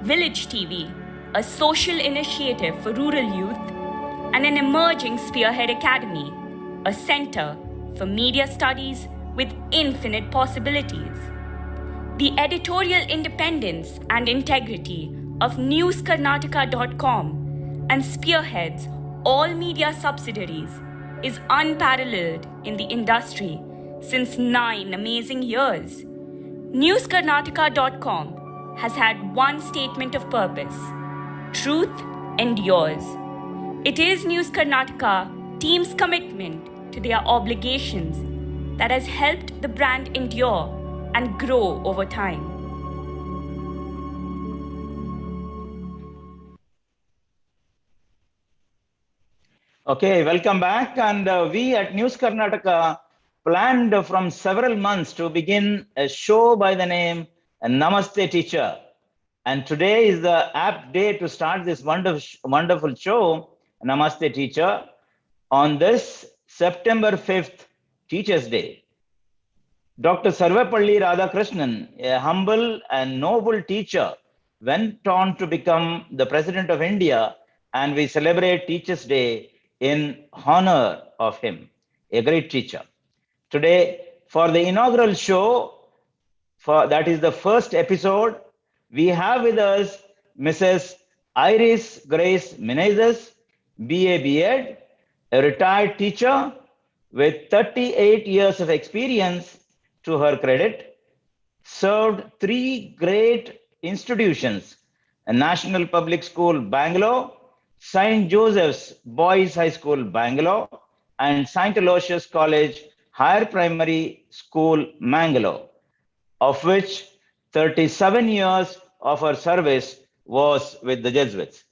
Village TV, a social initiative for rural youth, and an emerging Spearhead Academy, a center for media studies with infinite possibilities. The editorial independence and integrity of newskarnataka.com and Spearhead's all media subsidiaries is unparalleled in the industry since 9 amazing years. newskarnataka.com has had one statement of purpose: truth endures. It is News Karnataka team's commitment to their obligations that has helped the brand endure and grow over time. Okay, welcome back. And we at News Karnataka planned from several months to begin a show by the name Namaste Teacher. And today is the apt day to start this wonderful show, Namaste Teacher, on this September 5th, Teachers' Day. Dr. Sarvepalli Radhakrishnan, a humble and noble teacher, went on to become the President of India, and we celebrate Teachers' Day in honor of him, a great teacher. Today, for the inaugural show, that is the first episode, we have with us Mrs. Iris Grace Menezes, BA B.Ed, a retired teacher with 38 years of experience to her credit, served 3 great institutions: a National Public School, Bangalore, St. Joseph's Boys High School, Bangalore, and St. Aloysius College, Higher Primary School, Mangalore, of which 37 years of her service was with the Jesuits.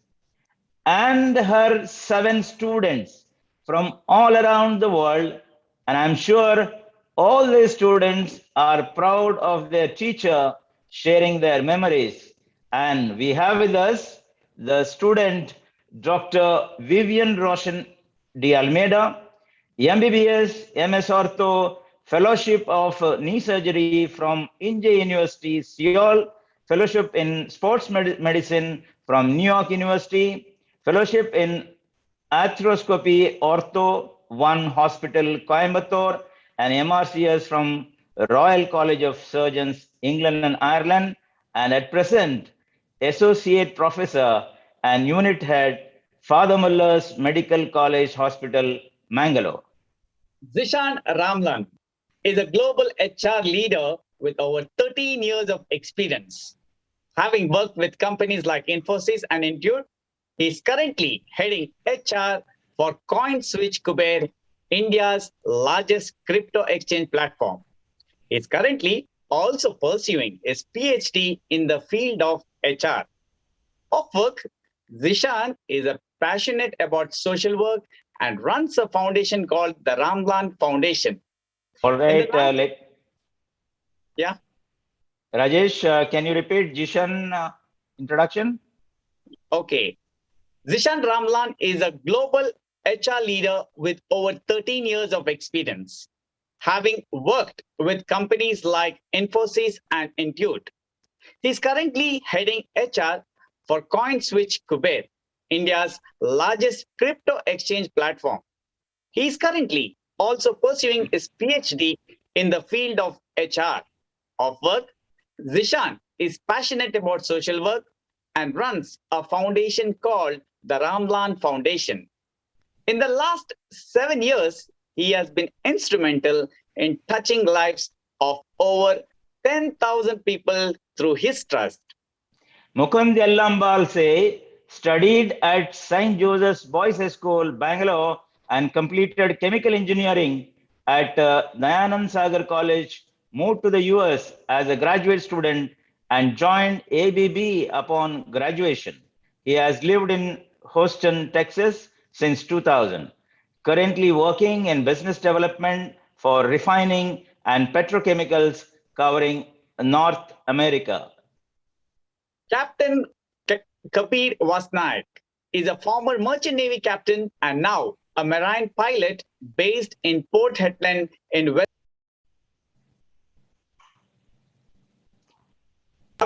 And her 7 students from all around the world, and I'm sure all these students are proud of their teacher sharing their memories. And we have with us the student, Dr. Vivian D'Almeida, MBBS, MS Ortho, Fellowship of Knee Surgery from Inje University, Seoul, Fellowship in Sports Medicine from New York University, Fellowship in Arthroscopy, Ortho, One Hospital, Coimbatore, and MRCS from Royal College of Surgeons, England and Ireland, and at present, Associate Professor and Unit Head, Father Muller's Medical College Hospital, Mangalore. Zeeshan Ramlan is a global HR leader with over 13 years of experience. Having worked with companies like Infosys and Intuit, he is currently heading HR for CoinSwitch Kabir, India's largest crypto exchange platform. He is currently also pursuing his PhD in the field of HR. Off work, Zeeshan is passionate about social work and runs a foundation called the Ramlan Foundation. All right, yeah. Rajesh, can you repeat Zeeshan introduction? Okay. Zeeshan Ramlan is a global HR leader with over 13 years of experience, having worked with companies like Infosys and Intuit. He is currently heading HR for CoinSwitch Kabir, India's largest crypto exchange platform. He is currently also pursuing his PhD in the field of HR. Off work, Zeeshan is passionate about social work and runs a foundation called the Ramlan Foundation. In the last 7 years, he has been instrumental in touching lives of over 10,000 people through his trust. Mukund Yallambalse studied at St. Joseph's Boys High School, Bangalore, and completed chemical engineering at Dayanand Sagar College, moved to the US as a graduate student, and joined ABB upon graduation. He has lived in Houston, Texas since 2000, currently working in business development for refining and petrochemicals covering North America. Captain Kabir Vasnaik is a former Merchant Navy captain and now a marine pilot based in Port Hedland in West.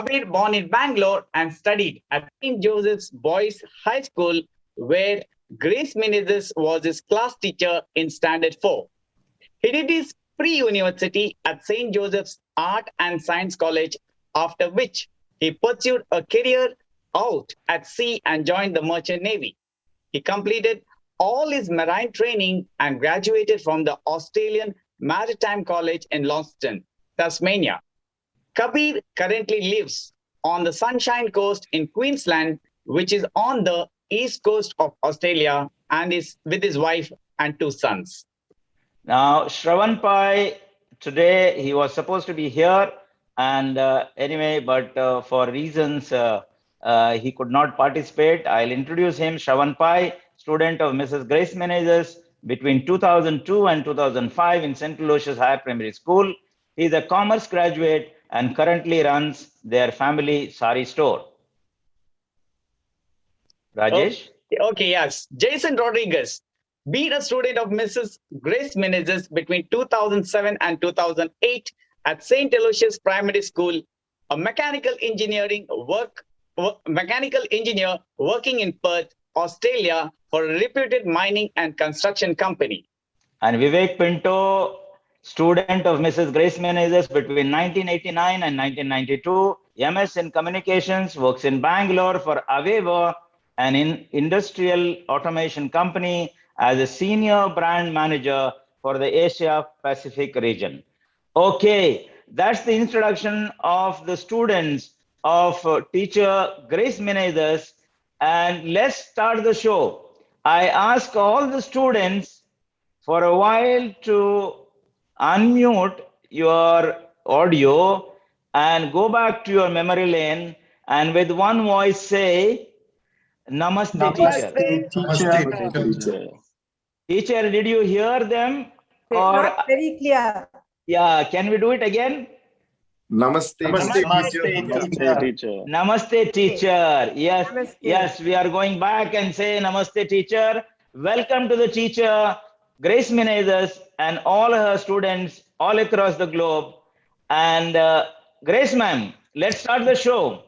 Kabir born in Bangalore and studied at St. Joseph's Boys High School, where Grace Menezes was his class teacher in Standard 4. He did his pre-university at St. Joseph's Art and Science College, after which he pursued a career out at sea and joined the Merchant Navy. He completed all his marine training and graduated from the Australian Maritime College in Launceston, Tasmania. Kabir currently lives on the Sunshine Coast in Queensland, which is on the east coast of Australia, and is with his wife and 2 sons. Now, Shravan Pai, today he was supposed to be here, and anyway, but for reasons he could not participate. I'll introduce him. Shravan Pai, student of Mrs. Grace Menezes between 2002 and 2005 in St. Aloysius Higher Primary School. He is a commerce graduate and currently runs their family sari store. Rajesh? Okay, yes. Jason Rodrigues, been a student of Mrs. Grace Menezes between 2007 and 2008 at St. Aloysius Primary School, a mechanical engineer working in Perth, Australia for a reputed mining and construction company. And Vivek Pinto, student of Mrs. Grace Menezes between 1989 and 1992, MS in Communications, works in Bangalore for Aveva, an industrial automation company, as a senior brand manager for the Asia Pacific region. Okay, that's the introduction of the students of teacher Grace Menezes, and let's start the show. I ask all the students for a while to unmute your audio and go back to your memory lane, and with one voice say, Namaste, teacher. Namaste, teacher. Teacher, did you hear them? Or not very clear. yeah, can we do it again? Namaste, teacher. Namaste, teacher. Yes, Namaste. yes, we are going back and say Namaste, teacher. Welcome to the teacher, Grace Menezes, and all her students all across the globe. And Grace ma'am, let's start the show.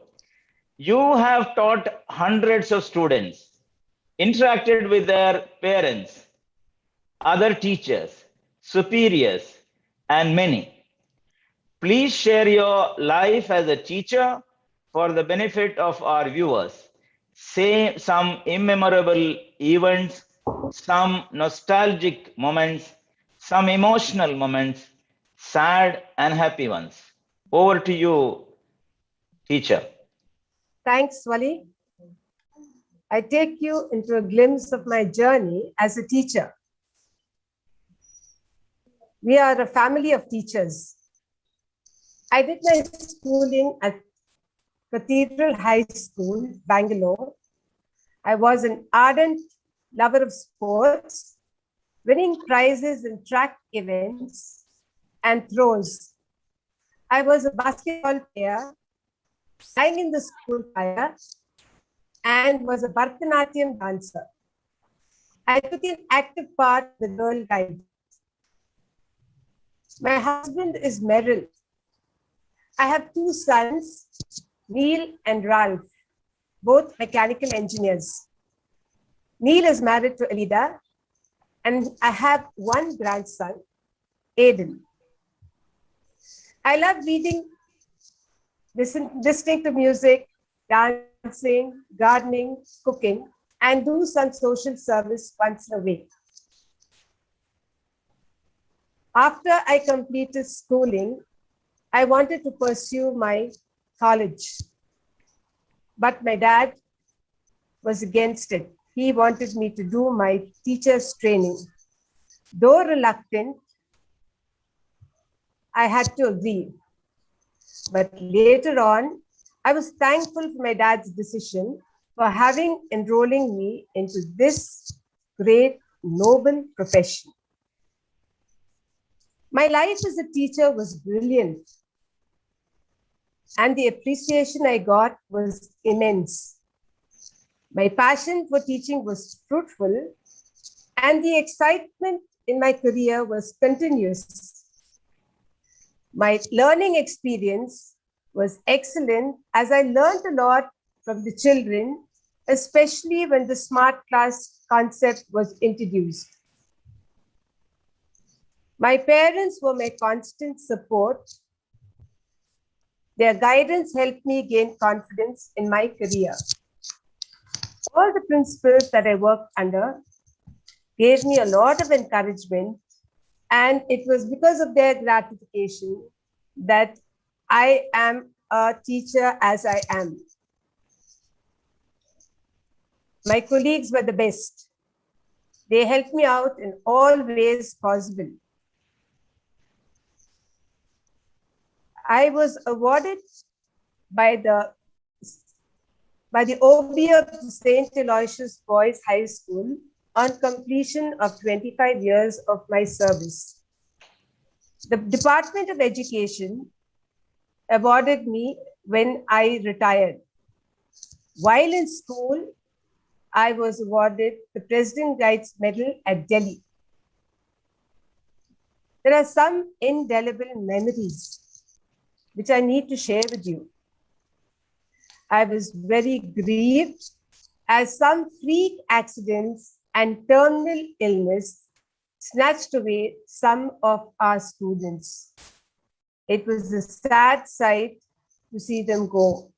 You have taught hundreds of students, interacted with their parents, other teachers, superiors, and many. Please share your life as a teacher for the benefit of our viewers. Say some immemorable events, some nostalgic moments, some emotional moments, sad and happy ones. Over to you, teacher. Thanks, Wali. I take you into a glimpse of my journey as a teacher. We are a family of teachers. I did my schooling at Cathedral High School, Bangalore. I was an ardent lover of sports, winning prizes in track events and throws. I was a basketball player, sang in the school choir, and was a Bharatanatyam dancer. I took an active part in the Girl Guide. My husband is Merrill. I have 2 sons, Neil and Ralph, both mechanical engineers. Neil is married to Alida, and I have 1 grandson, Aiden. I love reading, listening to music, dancing, gardening, cooking, and do some social service once a week. After I completed schooling, I wanted to pursue my college, but my dad was against it. He wanted me to do my teacher's training. Though reluctant, I had to agree. But later on, I was thankful for my dad's decision for enrolling me into this great, noble profession. My life as a teacher was brilliant, and the appreciation I got was immense. My passion for teaching was fruitful, and the excitement in my career was continuous. My learning experience was excellent as I learned a lot from the children, especially when the smart class concept was introduced. My parents were my constant support. Their guidance helped me gain confidence in my career. All the principals that I worked under gave me a lot of encouragement, and it was because of their gratification that I am a teacher as I am. My colleagues were the best. They helped me out in all ways possible. I was awarded by the OB of the St. Aloysius Boys High School on completion of 25 years of my service. The Department of Education awarded me when I retired. While in school, I was awarded the President Guides Medal at Delhi. There are some indelible memories which I need to share with you. I was very grieved as some freak accidents and terminal illness snatched away some of our students. It was a sad sight to see them go.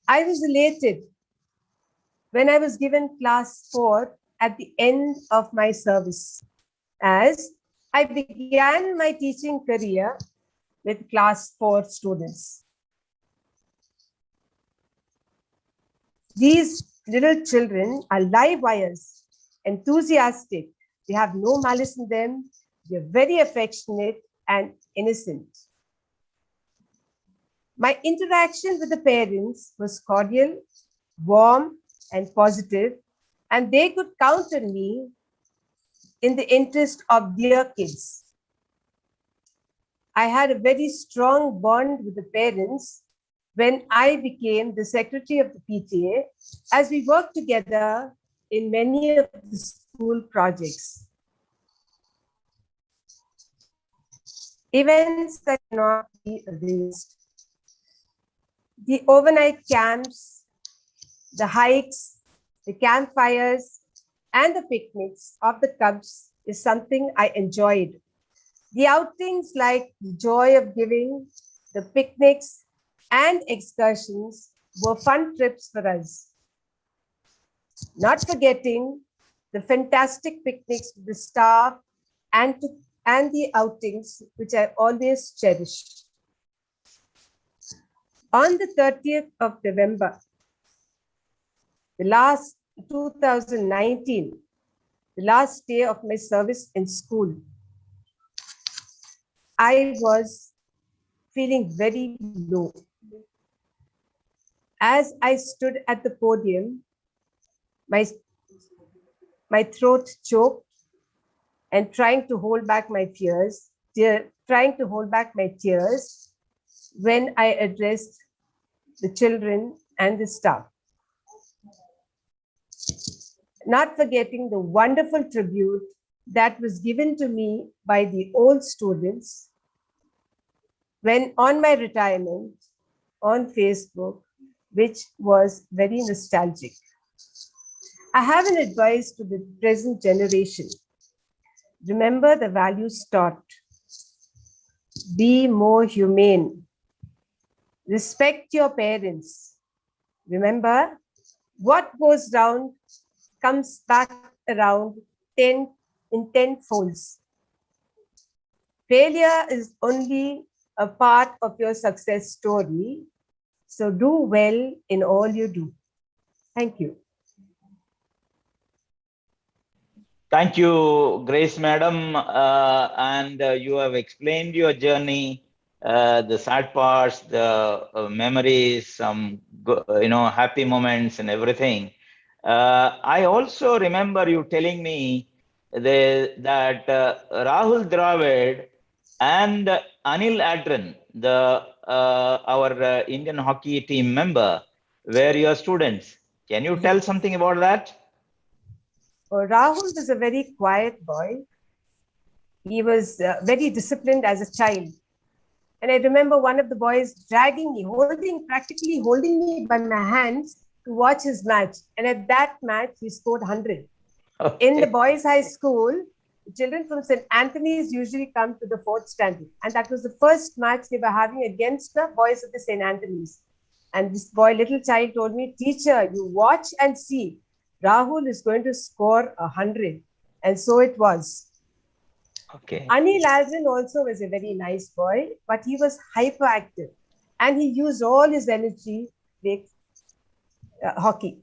I was elated when I was given class 4 at the end of my service, as I began my teaching career with class 4 students. These little children are live wires, enthusiastic. They have no malice in them. They're very affectionate and innocent. My interaction with the parents was cordial, warm, and positive, and they could count on me in the interest of their kids. I had a very strong bond with the parents when I became the secretary of the PTA, as we worked together in many of the school projects. Events that cannot be erased. The overnight camps, the hikes, the campfires, and the picnics of the Cubs is something I enjoyed. The outings like the joy of giving, the picnics, and excursions were fun trips for us. Not forgetting the fantastic picnics with the staff and the outings, which I always cherished. On the 30th of November, the last 2019, the last day of my service in school, I was feeling very low. As I stood at the podium, my throat choked and trying to hold back my tears when I addressed the children and the staff. Not forgetting the wonderful tribute that was given to me by the old students when on my retirement on Facebook, which was very nostalgic. I have an advice to the present generation. Remember the values taught. Be more humane. Respect your parents. Remember, what goes round comes back around in 10 folds. Failure is only a part of your success story. So do well in all you do. Thank you. Thank you, Grace Madam. You have explained your journey, the sad parts, the memories, some happy moments and everything. I also remember you telling me that Rahul Dravid and Anil Adran, our Indian hockey team member, were your students. Can you tell something about that? Rahul was a very quiet boy. He was very disciplined as a child. And I remember one of the boys dragging me, practically holding me by my hands to watch his match. And at that match, he scored 100. Okay. In the boys' high school, children from St. Anthony's usually come to the fourth standard. And that was the first match they were having against the boys of the St. Anthony's. And this boy, little child, told me, teacher, you watch and see. Rahul is going to score 100. And so it was. Okay. Anil Alvin also was a very nice boy, but he was hyperactive. And he used all his energy with hockey.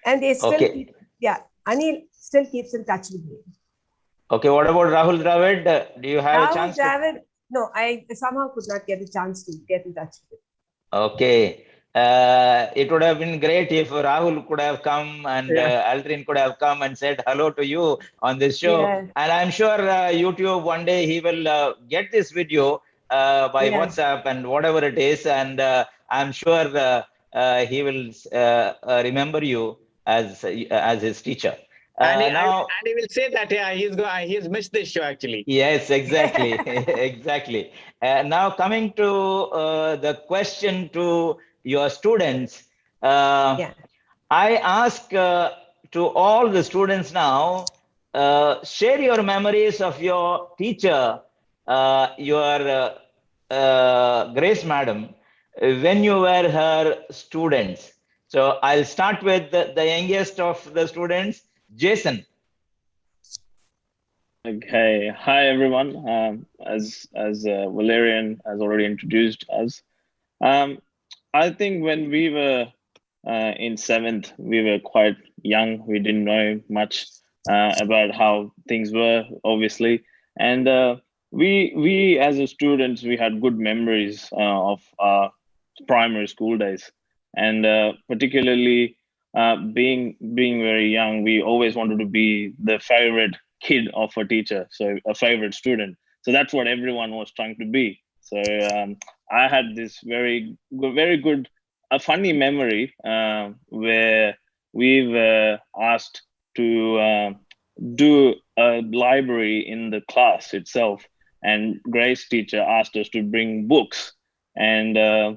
And they still keep, Anil still keeps in touch with me. Okay, what about Rahul Dravid? Do you have a chance? No, I somehow could not get a chance to get in touch with him. Okay. It would have been great if Rahul could have come and Aldrin could have come and said hello to you on this show. Yeah. And I'm sure YouTube one day he will get this video by WhatsApp and whatever it is. And I'm sure he will remember you as his teacher. And he will say that he's missed this show actually. Yes, exactly. Exactly. Now coming to the question to your students, I ask to all the students now, share your memories of your teacher, your Grace Madam, when you were her students. So I'll start with the youngest of the students, Jason. Okay, hi everyone. As Valerian has already introduced us, I think when we were in 7th, we were quite young. We didn't know much about how things were, obviously, and we as a students, we had good memories of our primary school days, and particularly being very young, we always wanted to be the favorite kid of a teacher, so a favorite student. So that's what everyone was trying to be. So I had this very good, a funny memory where we were asked to do a library in the class itself, and Grace teacher asked us to bring books, and I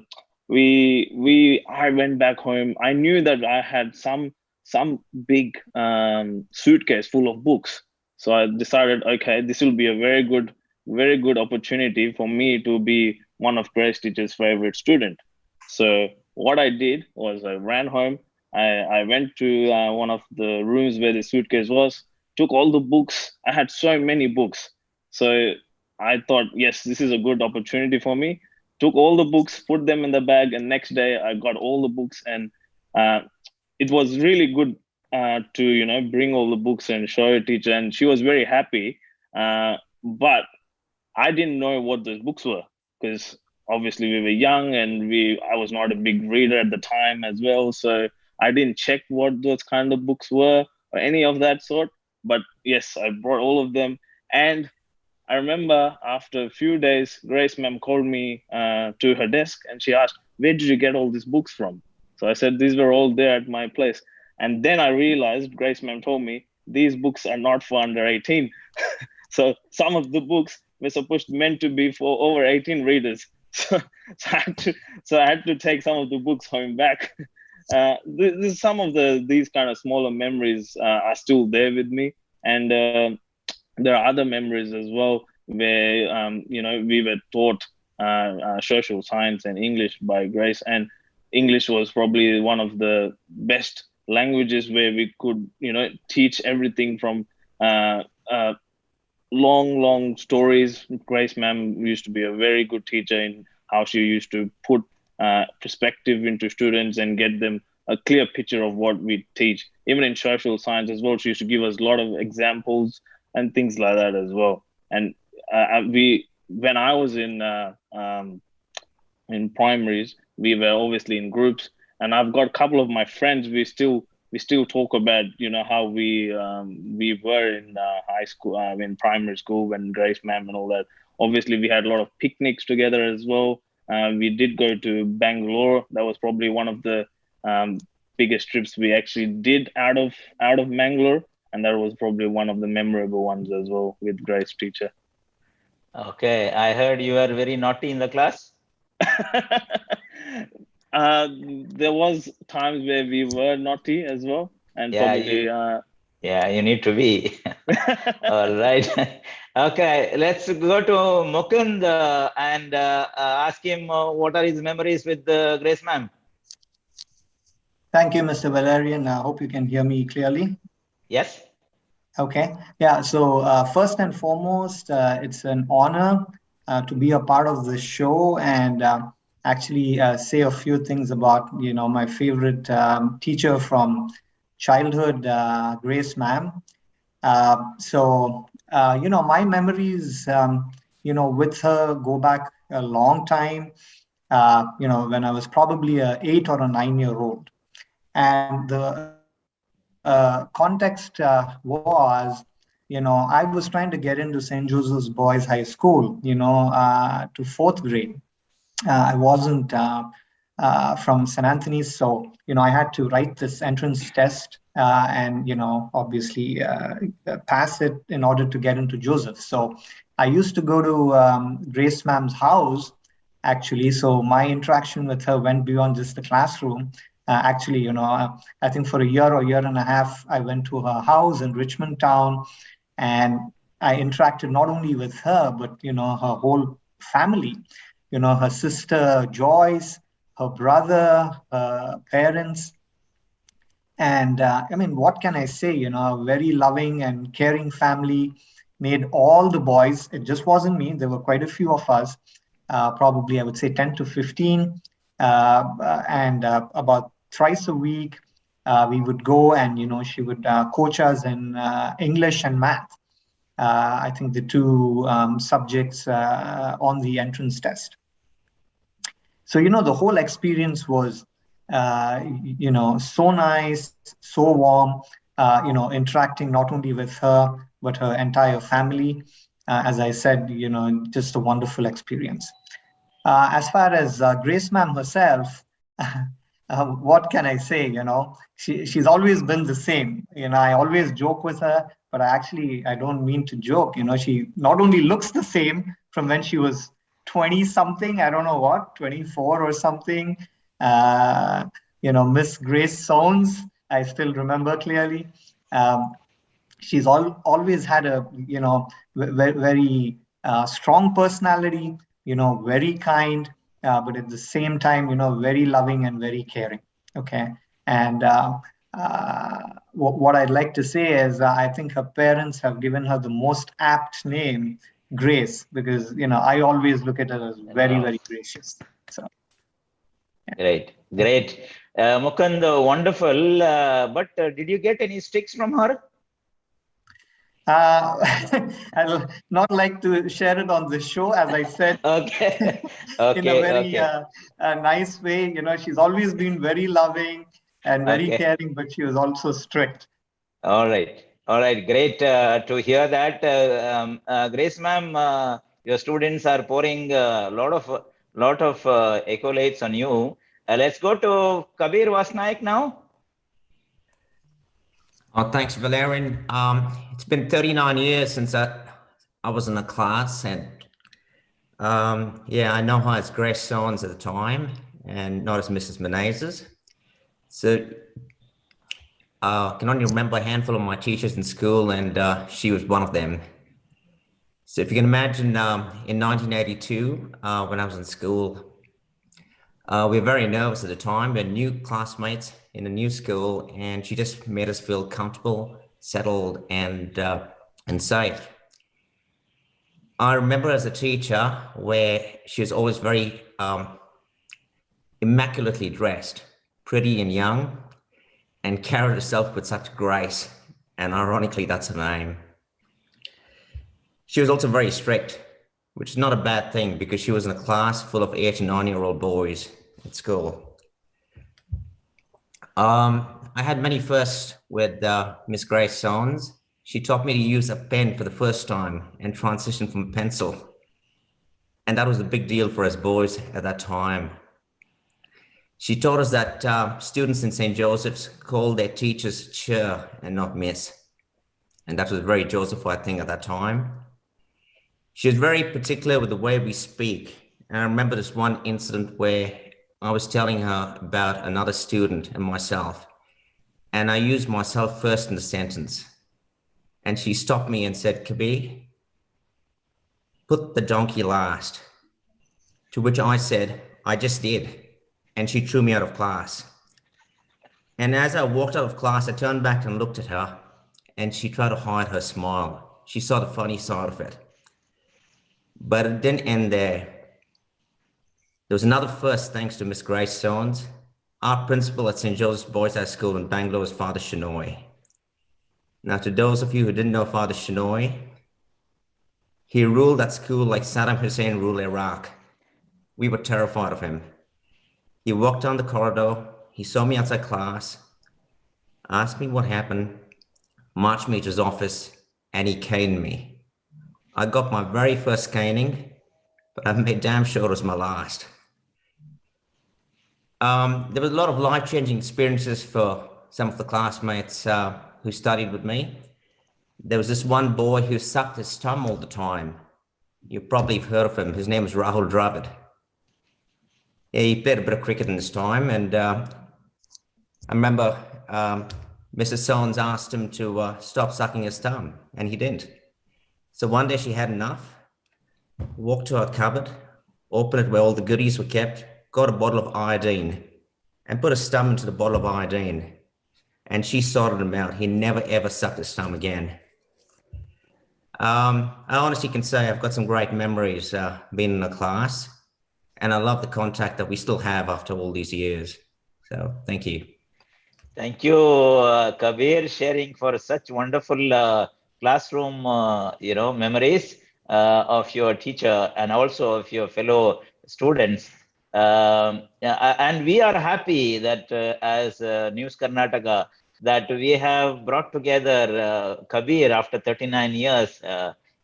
went back home. I knew that I had some big suitcase full of books. So I decided, okay, this will be a very good opportunity for me to be one of Grace teacher's favorite student. So what I did was I ran home. I went to one of the rooms where the suitcase was, took all the books. I had so many books. So I thought, yes, this is a good opportunity for me. Took all the books, put them in the bag, and next day I got all the books, and it was really good to bring all the books and show a teacher, and she was very happy. But I didn't know what those books were, because obviously we were young and I was not a big reader at the time as well, so I didn't check what those kind of books were or any of that sort. But yes, I brought all of them, and I remember after a few days, Grace ma'am called me to her desk, and she asked, "Where did you get all these books from?" So I said, "These were all there at my place." And then I realized, Grace ma'am told me, these books are not for under 18. So some of the books were meant to be for over 18 readers. So I had to take some of the books home back. Some of these kind of smaller memories are still there with me. And there are other memories as well where, we were taught social science and English by Grace. And English was probably one of the best languages where we could, teach everything from long stories. Grace ma'am used to be a very good teacher in how she used to put perspective into students and get them a clear picture of what we teach. Even in social science as well, she used to give us a lot of examples and things like that as well. And when I was in primaries, we were obviously in groups, and I've got a couple of my friends. We still talk about how we were in high school, in primary school when Grace ma'am and all that. Obviously, we had a lot of picnics together as well. We did go to Bangalore. That was probably one of the biggest trips we actually did out of Bangalore, and that was probably one of the memorable ones as well with Grace teacher. Okay, I heard you were very naughty in the class. There was times where we were naughty as well, and Yeah, probably yeah, you need to be. All right. Okay, let's go to Mukund and ask him what are his memories with Grace ma'am. Thank you, Mr. Valerian. I hope you can hear me clearly. Yes. Okay. Yeah. So first and foremost, it's an honor to be a part of the show and actually say a few things about, my favorite teacher from childhood, Grace ma'am. My memories, with her go back a long time, when I was probably an 8 or a 9-year-old. And the context was, I was trying to get into St. Joseph's Boys High School, to 4th grade. I wasn't from St. Anthony's, so, I had to write this entrance test and, obviously pass it in order to get into Joseph. So I used to go to Grace ma'am's house, actually. So my interaction with her went beyond just the classroom. I think for a year or year and a half, I went to her house in Richmond Town, and I interacted not only with her, but, her whole family, her sister Joyce, her brother, her parents. And what can I say? A very loving and caring family made all the boys. It just wasn't me. There were quite a few of us, probably I would say 10 to 15, and about thrice a week, we would go and, she would coach us in English and math. I think the two subjects on the entrance test. So, the whole experience was, so nice, so warm, interacting not only with her, but her entire family. As I said, just a wonderful experience. As far as Grace ma'am herself, what can I say? She's always been the same. I always joke with her, but I don't mean to joke. She not only looks the same from when she was 20 something, I don't know what, 24 or something. Miss Grace Sones, I still remember clearly. She's always had a, very strong personality, very kind, but at the same time, very loving and very caring. Okay. And what I'd like to say is I think her parents have given her the most apt name, Grace, because, I always look at her as very, very gracious. So. Yeah. Great. Mukund, wonderful. But did you get any sticks from her? I'll not like to share it on the show, as I said. Okay. In a very nice way. She's always been very loving and very caring, but she was also strict. All right. Great to hear that. Grace ma'am, your students are pouring a lot of accolades on you. Let's go to Kabir Vasnaik now. Oh, thanks, Valerian. It's been 39 years since I was in the class, and I know her as Grace Sones at the time, and not as Mrs. Menezes. So I can only remember a handful of my teachers in school, and she was one of them. So if you can imagine, in 1982, when I was in school, we were very nervous at the time. We were new classmates in a new school, and she just made us feel comfortable, settled, and safe. I remember as a teacher where she was always very immaculately dressed, pretty and young, and carried herself with such grace. And ironically, that's her name. She was also very strict, which is not a bad thing because she was in a class full of 8 and 9-year-old boys at school. I had many firsts with Miss Grace Sones. She taught me to use a pen for the first time and transition from a pencil. And that was a big deal for us boys at that time. She taught us that students in St. Joseph's called their teachers Chair and not Miss. And that was very Josephified thing at that time. She was very particular with the way we speak. And I remember this one incident where I was telling her about another student and myself, and I used myself first in the sentence. And she stopped me and said, Kabir, put the donkey last. To which I said, I just did. And she threw me out of class. And as I walked out of class, I turned back and looked at her, and she tried to hide her smile. She saw the funny side of it. But it didn't end there. There was another first thanks to Miss Grace Soanes. Our principal at St. Joseph's Boys High School in Bangalore was Father Shenoy. Now, to those of you who didn't know Father Shenoy, he ruled that school like Saddam Hussein ruled Iraq. We were terrified of him. He walked down the corridor, he saw me outside class, asked me what happened, marched me to his office, and he caned me. I got my very first caning, but I made damn sure it was my last. There was a lot of life-changing experiences for some of the classmates who studied with me. There was this one boy who sucked his thumb all the time. You probably have heard of him. His name was Rahul Dravid. He played a bit of cricket in his time, and I remember Mrs. Soanes asked him to stop sucking his thumb, and he didn't. So one day she had enough, walked to her cupboard, opened it where all the goodies were kept, got a bottle of iodine, and put his thumb into the bottle of iodine. And she sorted him out. He never, ever sucked his thumb again. I honestly can say I've got some great memories being in the class, and I love the contact that we still have after all these years. So thank you. Thank you, Kabir, sharing for such wonderful classroom, memories of your teacher and also of your fellow students. And we are happy that as News Karnataka, that we have brought together Kabir after 39 years,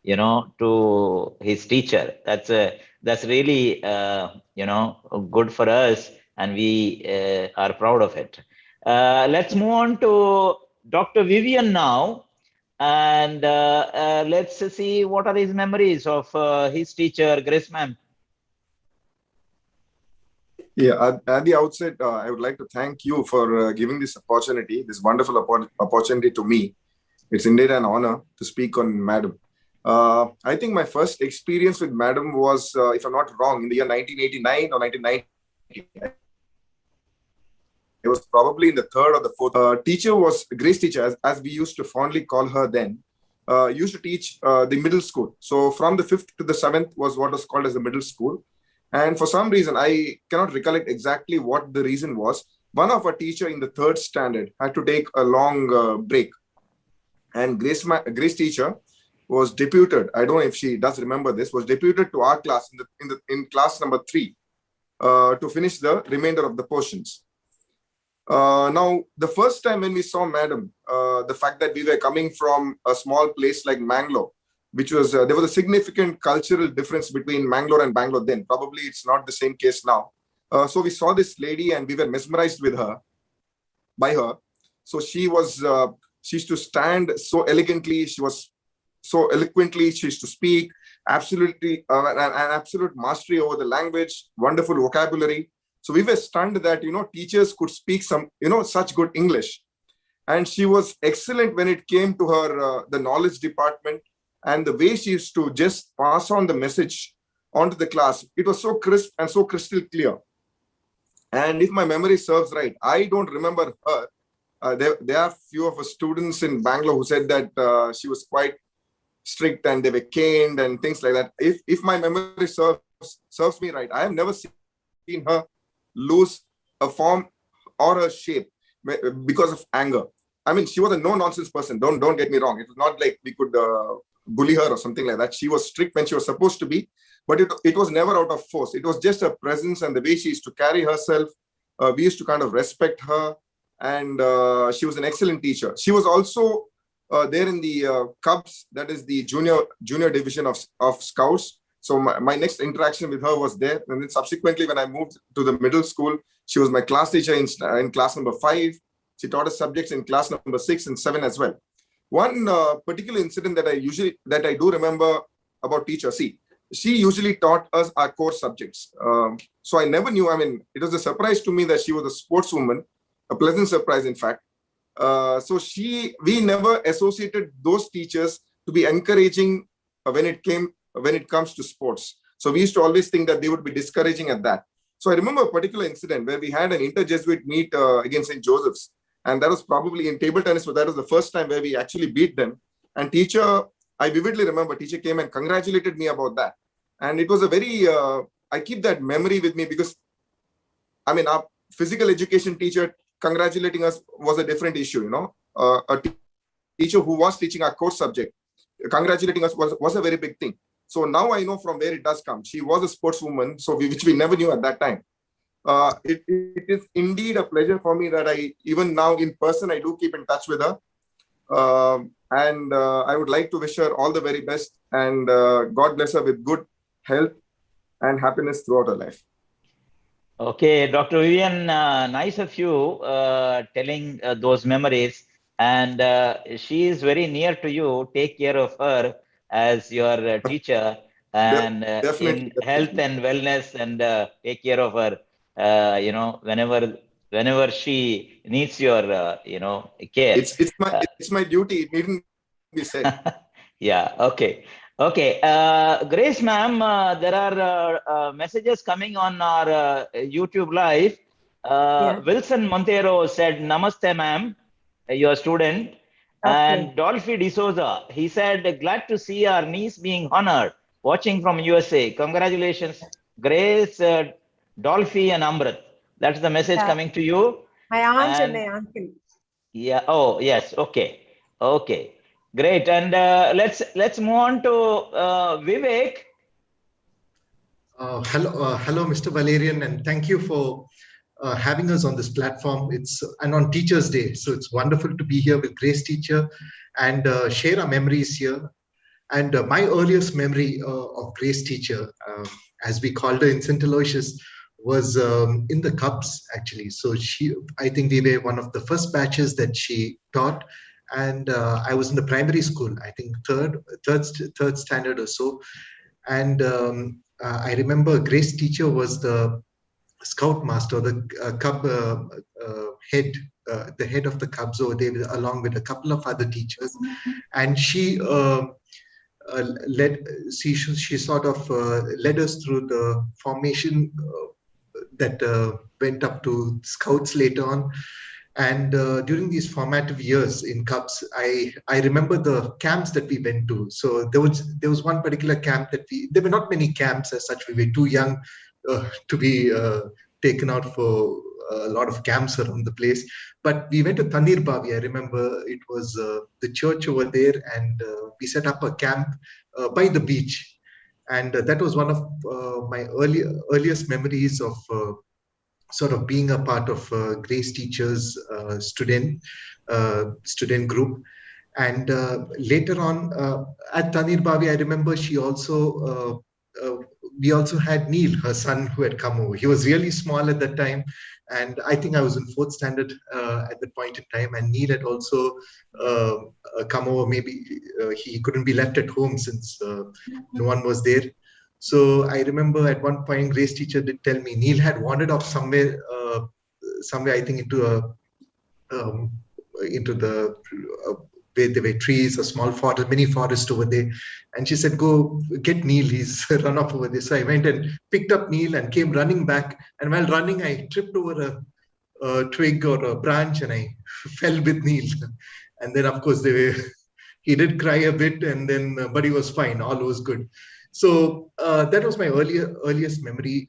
to his teacher. That's really, good for us, and we are proud of it. Let's move on to Dr. Vivian now, and let's see what are his memories of his teacher, Grace ma'am. Yeah, at the outset, I would like to thank you for giving this opportunity, this wonderful opportunity to me. It's indeed an honor to speak on Madam. I think my first experience with Madam was, if I'm not wrong, in the year 1989 or 1990. It was probably in the third or the fourth. Teacher was Grace teacher, as we used to fondly call her then. Used to teach the middle school. So from the 5th to the 7th was what was called as the middle school. And for some reason, I cannot recollect exactly what the reason was. One of our teacher in the 3rd standard had to take a long break. And Grace teacher was deputed, I don't know if she does remember this, was deputed to our class in class number 3 to finish the remainder of the portions. Now, the first time when we saw Madam, the fact that we were coming from a small place like Mangalore, which was, there was a significant cultural difference between Mangalore and Bangalore then. Probably it's not the same case now. So we saw this lady and we were mesmerized by her. So she used to stand so elegantly. She was so eloquently. She used to speak absolutely, an absolute mastery over the language, wonderful vocabulary. So we were stunned that, teachers could speak such good English. And she was excellent when it came to her, the knowledge department. And the way she used to just pass on the message onto the class, it was so crisp and so crystal clear. And if my memory serves right, I don't remember her. There are few of her students in Bangalore who said that she was quite strict and they were caned and things like that. If my memory serves me right, I have never seen her lose a form or a shape because of anger. I mean, she was a no-nonsense person. Don't get me wrong. It was not like we could bully her or something like that. She was strict when she was supposed to be, but it was never out of force. It was just her presence and the way she used to carry herself. We used to kind of respect her, and she was an excellent teacher. She was also there in the Cubs, that is the junior division of Scouts. So my next interaction with her was there. And then subsequently, when I moved to the middle school, she was my class teacher in class number 5. She taught us subjects in class number 6 and 7 as well. One particular incident that I do remember about teacher. See, she usually taught us our core subjects. So I never knew, I mean, it was a surprise to me that she was a sportswoman, a pleasant surprise, in fact. So we never associated those teachers to be encouraging when it comes to sports. So we used to always think that they would be discouraging at that. So I remember a particular incident where we had an inter-Jesuit meet against St. Joseph's. And that was probably in table tennis, but that was the first time where we actually beat them. And I vividly remember, teacher came and congratulated me about that. And it was a very, I keep that memory with me because, I mean, our physical education teacher congratulating us was a different issue, a teacher who was teaching our core subject, congratulating us was a very big thing. So now I know from where it does come. She was a sportswoman, which we never knew at that time. It is indeed a pleasure for me that even now in person, I do keep in touch with her. And I would like to wish her all the very best, and God bless her with good health and happiness throughout her life. Okay, Dr. Vivian, nice of you telling those memories. And she is very near to you. Take care of her as your teacher, and in health and wellness, and take care of her. Whenever she needs your, care. It's my duty. It needn't be said. Yeah. Okay. Grace, ma'am, there are messages coming on our YouTube live. Wilson Montero said, "Namaste, ma'am, your student." Okay. And Dolphy D'Souza, he said, "Glad to see our niece being honored. Watching from USA. Congratulations, Grace, Dolphy, and Amrit." That's the message coming to you. My aunt and my uncle. Yeah. Oh, yes. Okay. Great. And let's move on to Vivek. Hello, Mr. Valerian, and thank you for having us on this platform. And on Teachers' Day, so it's wonderful to be here with Grace teacher and share our memories here. And my earliest memory of Grace teacher, as we called her in St. Aloysius, was in the Cubs, actually. So I think we were one of the first batches that she taught. And I was in the primary school, I think third standard or so. And I remember Grace teacher was the scout master, the Cub head, the head of the Cubs over there, along with a couple of other teachers. And she sort of led us through the formation that went up to scouts later on. And during these formative years in Cubs, I remember the camps that we went to. So there was one particular camp there were not many camps as such. We were too young to be taken out for a lot of camps around the place. But we went to Tanir Bavi. I remember it was the church over there, and we set up a camp by the beach. And that was one of my earliest memories of sort of being a part of Grace teachers student group. And later on at Tanir Bavi, I remember we also had Neil, her son, who had come over. He was really small at that time, and I think I was in 4th standard at that point in time. And Neil had also come over. Maybe he couldn't be left at home since no one was there. So I remember at one point, Grace teacher did tell me Neil had wandered off somewhere, I think into the where there were trees, a small forest, mini forest over there. And she said, "Go get Neil, he's run off over there." So I went and picked up Neil and came running back. And while running, I tripped over a twig or a branch, and I fell with Neil. And then, of course, he did cry a bit, and then, but he was fine. All was good. So that was my earliest memory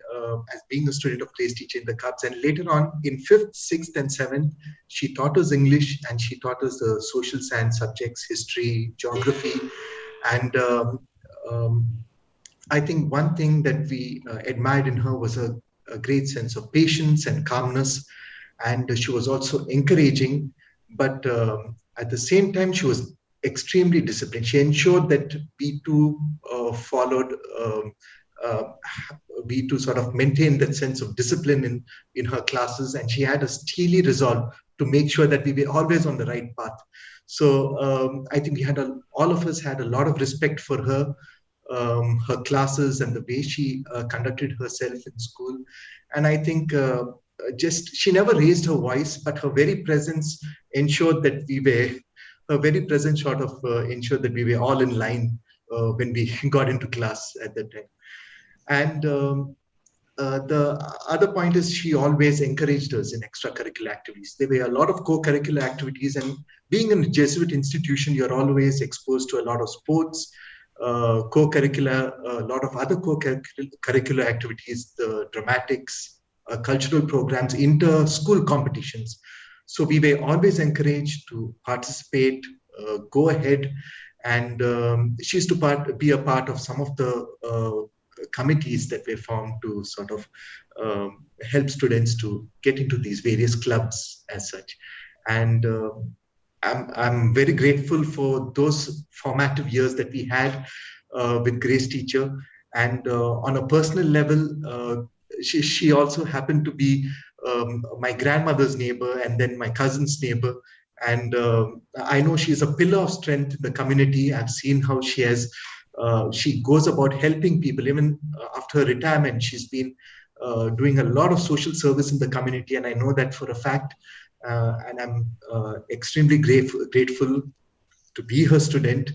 as being a student of Grace teacher in the Cubs. And later on in 5th, 6th, and 7th, she taught us English, and she taught us the social science subjects, history, geography. And I think one thing that we admired in her was a great sense of patience and calmness. And she was also encouraging, but at the same time, she was extremely disciplined. She ensured that we too we too sort of maintained that sense of discipline in her classes, and she had a steely resolve to make sure that we were always on the right path. So I think all of us had a lot of respect for her. her classes and the way she conducted herself in school. And I think she never raised her voice, but her very presence ensured that ensured that we were all in line when we got into class at that time. And the other point is she always encouraged us in extracurricular activities. There were a lot of co-curricular activities, and being in a Jesuit institution, you're always exposed to a lot of sports, co-curricular, a lot of other co-curricular activities, the dramatics, cultural programs, inter-school competitions. So we were always encouraged to participate, go ahead, and she used to be a part of some of the committees that were formed to sort of help students to get into these various clubs as such. And I'm very grateful for those formative years that we had with Grace teacher. And on a personal level, she also happened to be my grandmother's neighbor and then my cousin's neighbor. And I know she's a pillar of strength in the community. I've seen how she goes about helping people. Even after her retirement, she's been doing a lot of social service in the community. And I know that for a fact. And I'm extremely grateful to be her student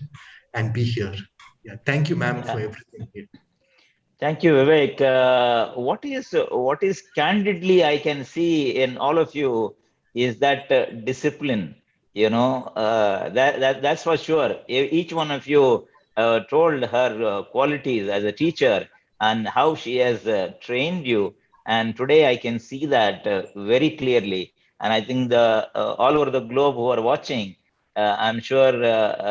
and be here. Yeah, thank you, ma'am, for everything here. Thank you, Vivek. What is candidly I can see in all of you is that discipline. That's for sure. Each one of you told her qualities as a teacher and how she has trained you. And today I can see that very clearly. And I think all over the globe who are watching, I'm sure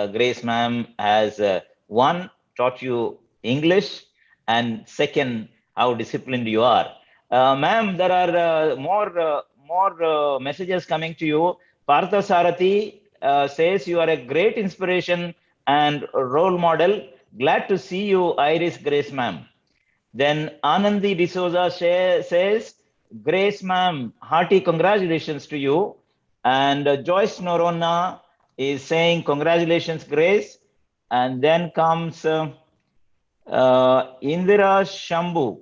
Grace ma'am has one, taught you English, and second, how disciplined you are. Ma'am, there are more messages coming to you. Partha Sarathi says you are a great inspiration and role model. Glad to see you, Iris Grace ma'am. Then Anandi D'Souza says, Grace ma'am, hearty congratulations to you. And Joyce Norona is saying congratulations, Grace. And then comes Indira Shambhu.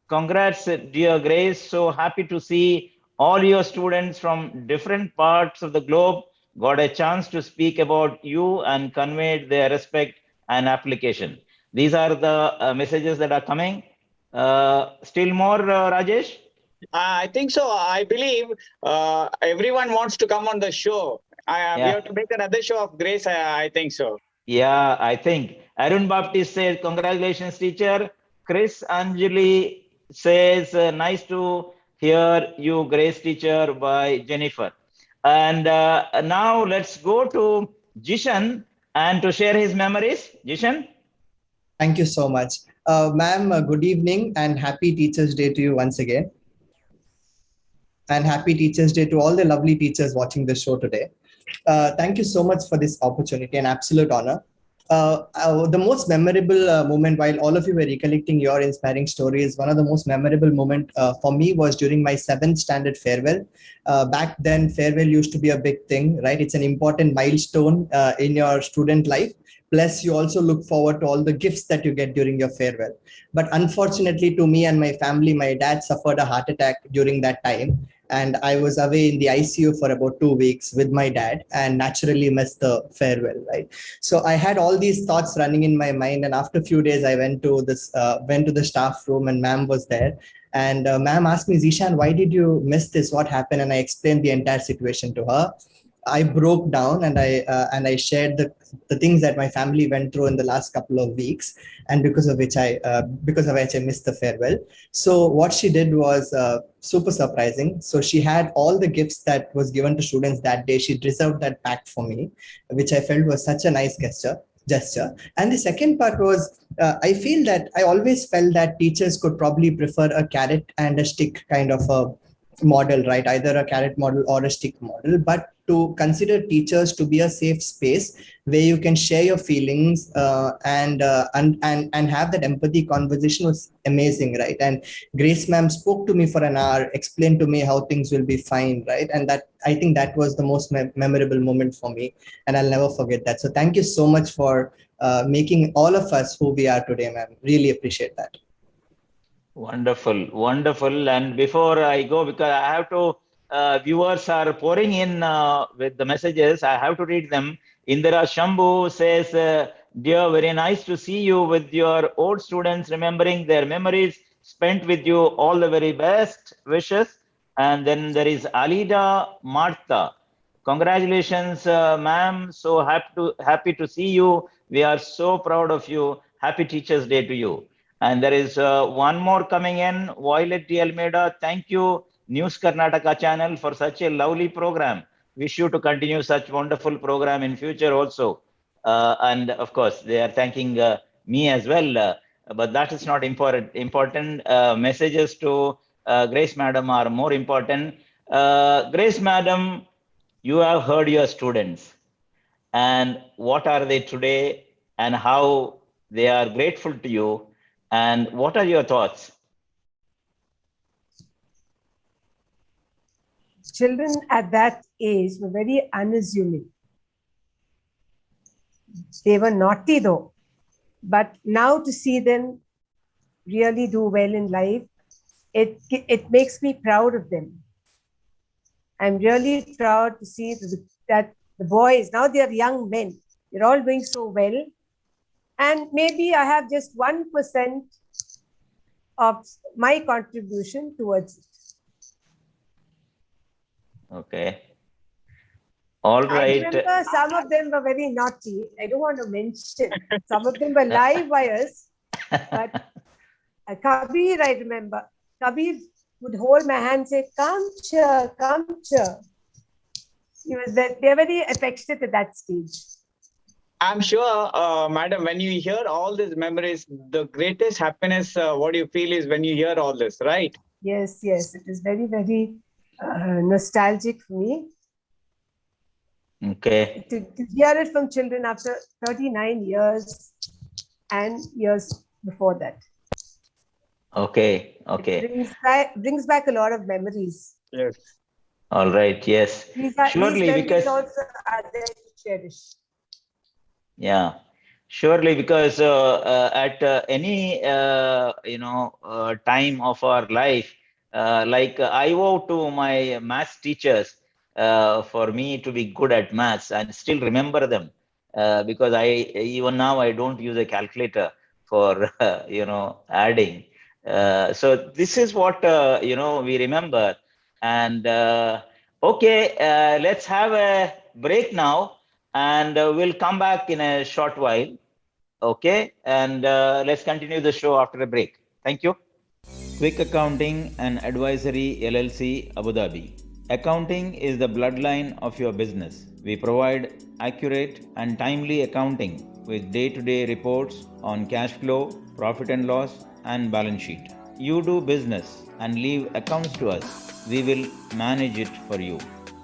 Congrats, dear Grace. So happy to see all your students from different parts of the globe got a chance to speak about you and conveyed their respect and application. These are the messages that are coming. Still more, Rajesh? I think so. I believe everyone wants to come on the show. We have to make another show of Grace. I think so. Yeah, I think. Arun Baptist says, congratulations, teacher. Chris Anjali says, nice to hear you, Grace teacher, by Jennifer. And now let's go to Zeeshan and to share his memories. Zeeshan? Thank you so much. Ma'am, good evening and happy Teachers' Day to you once again. And happy Teachers' Day to all the lovely teachers watching this show today. Thank you so much for this opportunity, an absolute honor. The most memorable moment, while all of you were recollecting your inspiring stories, one of the most memorable moment for me was during my 7th standard farewell. Back then, farewell used to be a big thing, right? It's an important milestone in your student life. Plus, you also look forward to all the gifts that you get during your farewell. But unfortunately, to me and my family, my dad suffered a heart attack during that time. And I was away in the ICU for about 2 weeks with my dad and naturally missed the farewell, right? So I had all these thoughts running in my mind. And after a few days, I went to the staff room and ma'am was there. And ma'am asked me, Zeeshan, why did you miss this? What happened? And I explained the entire situation to her. I broke down and I shared the things that my family went through in the last couple of weeks, and because of which I missed the farewell. So what she did was super surprising. So she had all the gifts that was given to students that day. She reserved that pack for me, which I felt was such a nice gesture. And the second part was, I feel that I always felt that teachers could probably prefer a carrot and a stick kind of a model, right? Either a carrot model or a stick model. But to consider teachers to be a safe space where you can share your feelings and have that empathy conversation was amazing, right? And Grace ma'am spoke to me for an hour, explained to me how things will be fine, right? And that, I think that was the most memorable moment for me, and I'll never forget that. So thank you so much for making all of us who we are today, ma'am. Really appreciate that. Wonderful, wonderful. And before I go, because I have to, viewers are pouring in with the messages, I have to read them. Indira Shambhu says, dear, very nice to see you with your old students, remembering their memories spent with you. All the very best wishes. And then there is Alida Martha. Congratulations, ma'am. So happy to see you. We are so proud of you. Happy Teachers Day to you. And there is one more coming in, Vivian D'Almeida. Thank you, News Karnataka channel, for such a lovely program. Wish you to continue such wonderful program in future also. And of course, they are thanking me as well. But that is not important. Important messages to Grace Madam are more important. Grace Madam, you have heard your students. And what are they today and how they are grateful to you. And what are your thoughts? Children at that age were very unassuming. They were naughty though, but now to see them really do well in life, it makes me proud of them. I'm really proud to see that the boys, now they are young men, they're all doing so well. And maybe I have just 1% of my contribution towards it. Okay. All right. I remember some of them were very naughty. I don't want to mention. Some of them were live wires. But Kabir, I remember. Kabir would hold my hand and say, come here, come here. They're very affectionate at that stage. I'm sure, madam, when you hear all these memories, the greatest happiness, what you feel is when you hear all this, right? Yes, yes. It is very, very nostalgic for me. Okay. To hear it from children after 39 years and years before that. Okay. Okay. It brings back a lot of memories. Yes. All right. Yes. Surely, because also are there to cherish. Yeah, surely, because at any time of our life, like I owe to my maths teachers for me to be good at maths and still remember them because even now I don't use a calculator for adding. So this is what we remember. And okay, let's have a break now. And we'll come back in a short while. Okay. And let's continue the show after a break. Thank you. Quick Accounting and Advisory LLC, Abu Dhabi. Accounting is the bloodline of your business. We provide accurate and timely accounting with day-to-day reports on cash flow, profit and loss, and balance sheet. You do business and leave accounts to us. We will manage it for you.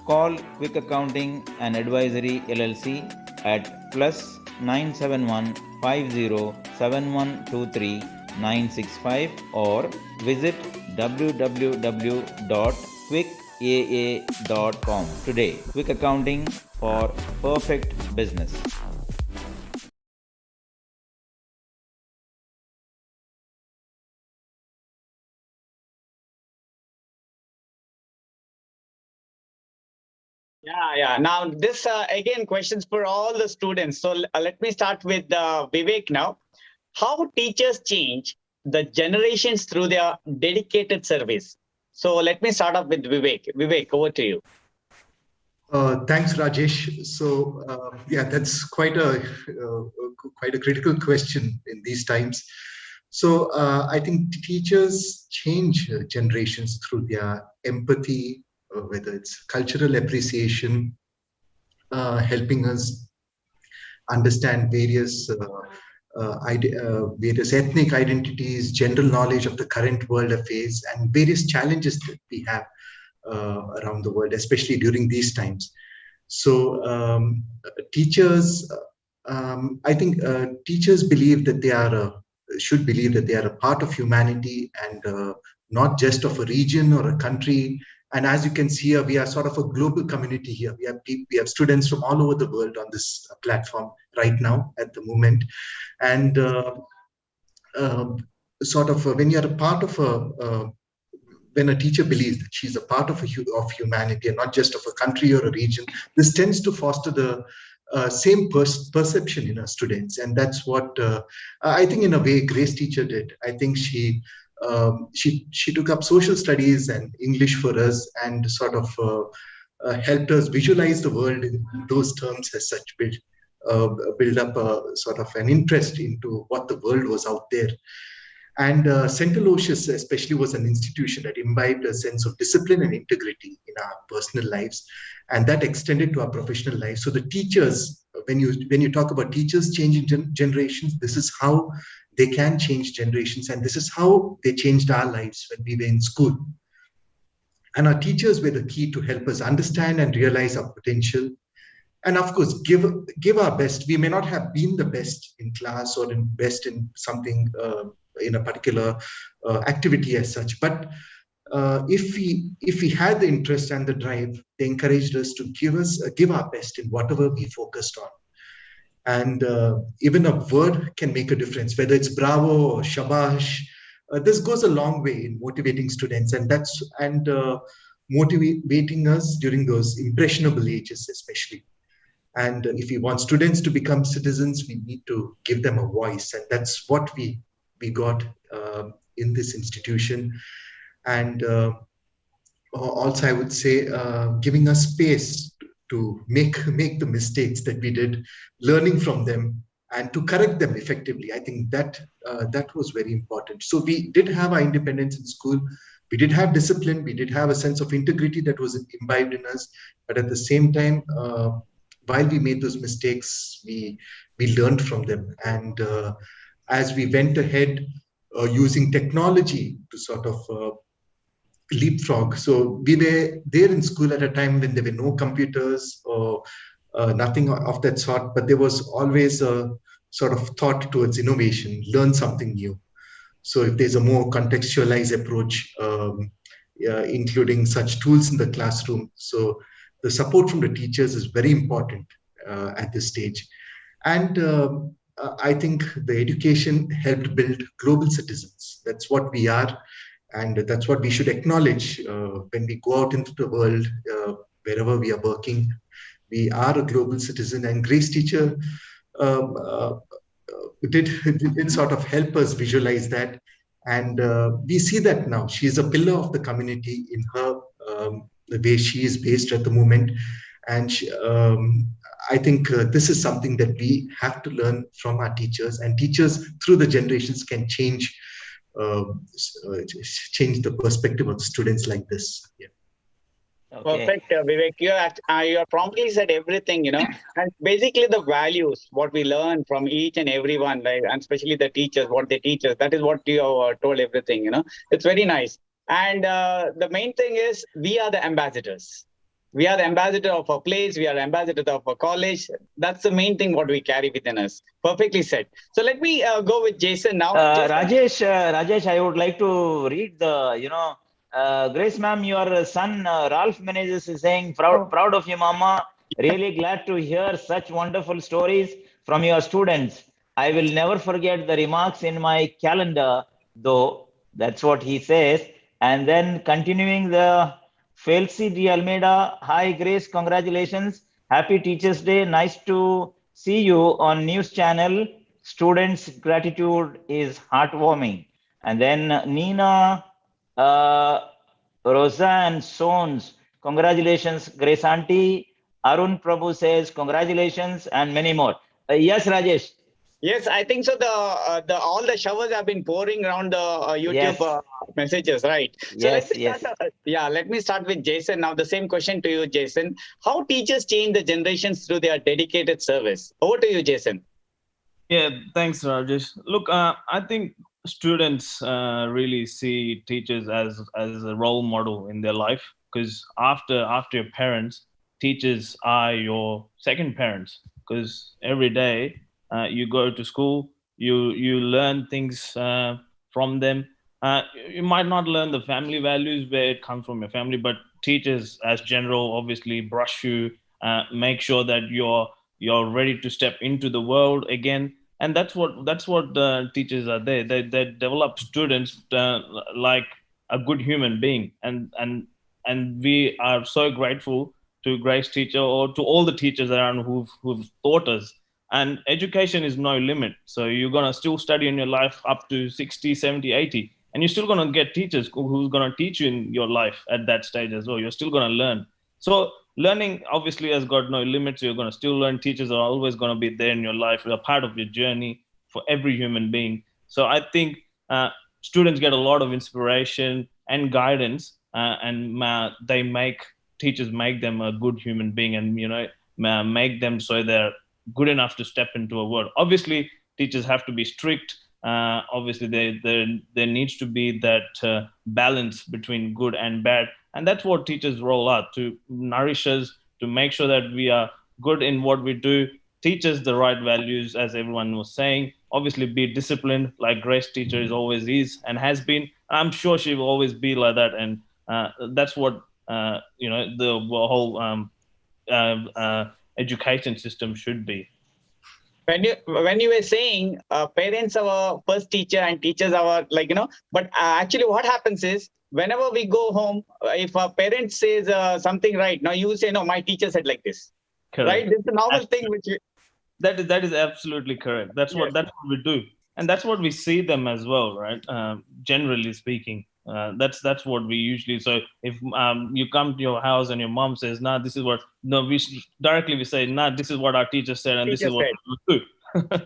Call Quick Accounting and Advisory LLC at +971 50 7123 965 or visit www.quickaa.com today. Quick Accounting for perfect business. Yeah. Now this again questions for all the students. So let me start with Vivek now. How teachers change the generations through their dedicated service? So let me start off with Vivek. Vivek, over to you. Thanks, Rajesh. So yeah, that's quite a critical question in these times. So I think teachers change generations through their empathy, whether it's cultural appreciation, helping us understand various ethnic identities, general knowledge of the current world affairs, and various challenges that we have around the world, especially during these times. So teachers, I think teachers believe that they are should believe that they are a part of humanity and not just of a region or a country. And as you can see here, we are sort of a global community here. We have students from all over the world on this platform right now at the moment. And sort of when you're a part of when a teacher believes that she's a part of humanity and not just of a country or a region, this tends to foster the same perception in our students. And that's what I think in a way Grace teacher did. I think she took up social studies and English for us and sort of helped us visualize the world in those terms as such, build up a sort of an interest into what the world was out there. And St. Aloysius especially was an institution that imbibed a sense of discipline and integrity in our personal lives, and that extended to our professional lives. So the teachers, when you talk about teachers changing generations, this is how they can change generations, and this is how they changed our lives when we were in school. And our teachers were the key to help us understand and realize our potential. And of course, give our best. We may not have been the best in class or best in something in a particular activity as such, but if we had the interest and the drive, they encouraged us to give our best in whatever we focused on. And even a word can make a difference, whether it's bravo or shabash. This goes a long way in motivating students, and motivating us during those impressionable ages, especially. And if we want students to become citizens, we need to give them a voice, and that's what we got in this institution. And also, I would say, giving us space to make the mistakes that we did, learning from them, and to correct them effectively. I think that was very important. So we did have our independence in school. We did have discipline. We did have a sense of integrity that was imbibed in us. But at the same time, while we made those mistakes, we learned from them. And as we went ahead using technology to sort of leapfrog. So we were there in school at a time when there were no computers or nothing of that sort, but there was always a sort of thought towards innovation, learn something new. So if there's a more contextualized approach, including such tools in the classroom. So the support from the teachers is very important at this stage. And I think the education helped build global citizens. That's what we are. And that's what we should acknowledge when we go out into the world, wherever we are working. We are a global citizen, and Grace teacher did sort of help us visualize that. And we see that now. She is a pillar of the community in her, the way she is based at the moment. And I think this is something that we have to learn from our teachers, and teachers through the generations can change the perspective of students like this. Yeah. Okay. Perfect, Vivek. You promptly said everything, and basically the values, what we learn from each and everyone, right? And especially the teachers, what they teach us, that is what you have told everything, It's very nice. And the main thing is we are the ambassadors. We are the ambassador of our place. We are the ambassador of our college. That's the main thing what we carry within us. Perfectly said. So let me go with Jason now. Rajesh, I would like to read the, Grace ma'am, your son, Ralph Menezes is saying, proud of you, mama. Really glad to hear such wonderful stories from your students. I will never forget the remarks in my calendar, though. That's what he says. And then continuing the Vivian D'Almeida, hi Grace, congratulations. Happy Teachers Day. Nice to see you on news channel. Students' gratitude is heartwarming. And then Nina Roseanne Sons, congratulations, Grace Auntie. Arun Prabhu says congratulations, and many more. Yes, Rajesh. Yes, I think so. The all the showers have been pouring around the YouTube messages, right? So let me start with Jason now. The same question to you, Jason. How teachers change the generations through their dedicated service? Over to you, Jason. Yeah, thanks, Rajesh. Look, I think students really see teachers as a role model in their life, because after your parents, teachers are your second parents, because every day you go to school, you learn things from them. You might not learn the family values where it comes from your family, but teachers as general obviously brush you, make sure that you're ready to step into the world again. And that's what teachers are there. They develop students like a good human being, and we are so grateful to Grace teacher, or to all the teachers around who've taught us. And education is no limit, so you're going to still study in your life up to 60, 70, 80, and you're still going to get teachers who's going to teach you in your life at that stage as well. You're still going to learn. So learning obviously has got no limits. You're going to still learn. Teachers are always going to be there in your life. They're a part of your journey for every human being. So I think students get a lot of inspiration and guidance, and teachers make them a good human being, and make them so they're good enough to step into a world. Obviously, teachers have to be strict. Obviously, there needs to be that balance between good and bad, and that's what teachers roll out to nourish us, to make sure that we are good in what we do, teach us the right values, as everyone was saying. Obviously, be disciplined, like Grace teacher is and has been. I'm sure she will always be like that, and that's what the whole education system should be. When you were saying parents are our first teacher and teachers are but actually what happens is, whenever we go home, if a parent says something right, now you say, no, my teacher said like this. Correct. Right? It's a normal thing which that is absolutely correct. That's what we do, and that's what we see them as well, right? Generally speaking, that's what we usually. So if you come to your house and your mom says, "Nah, this is what," no, we say, "Nah, this is what our teacher said, and this is what we do."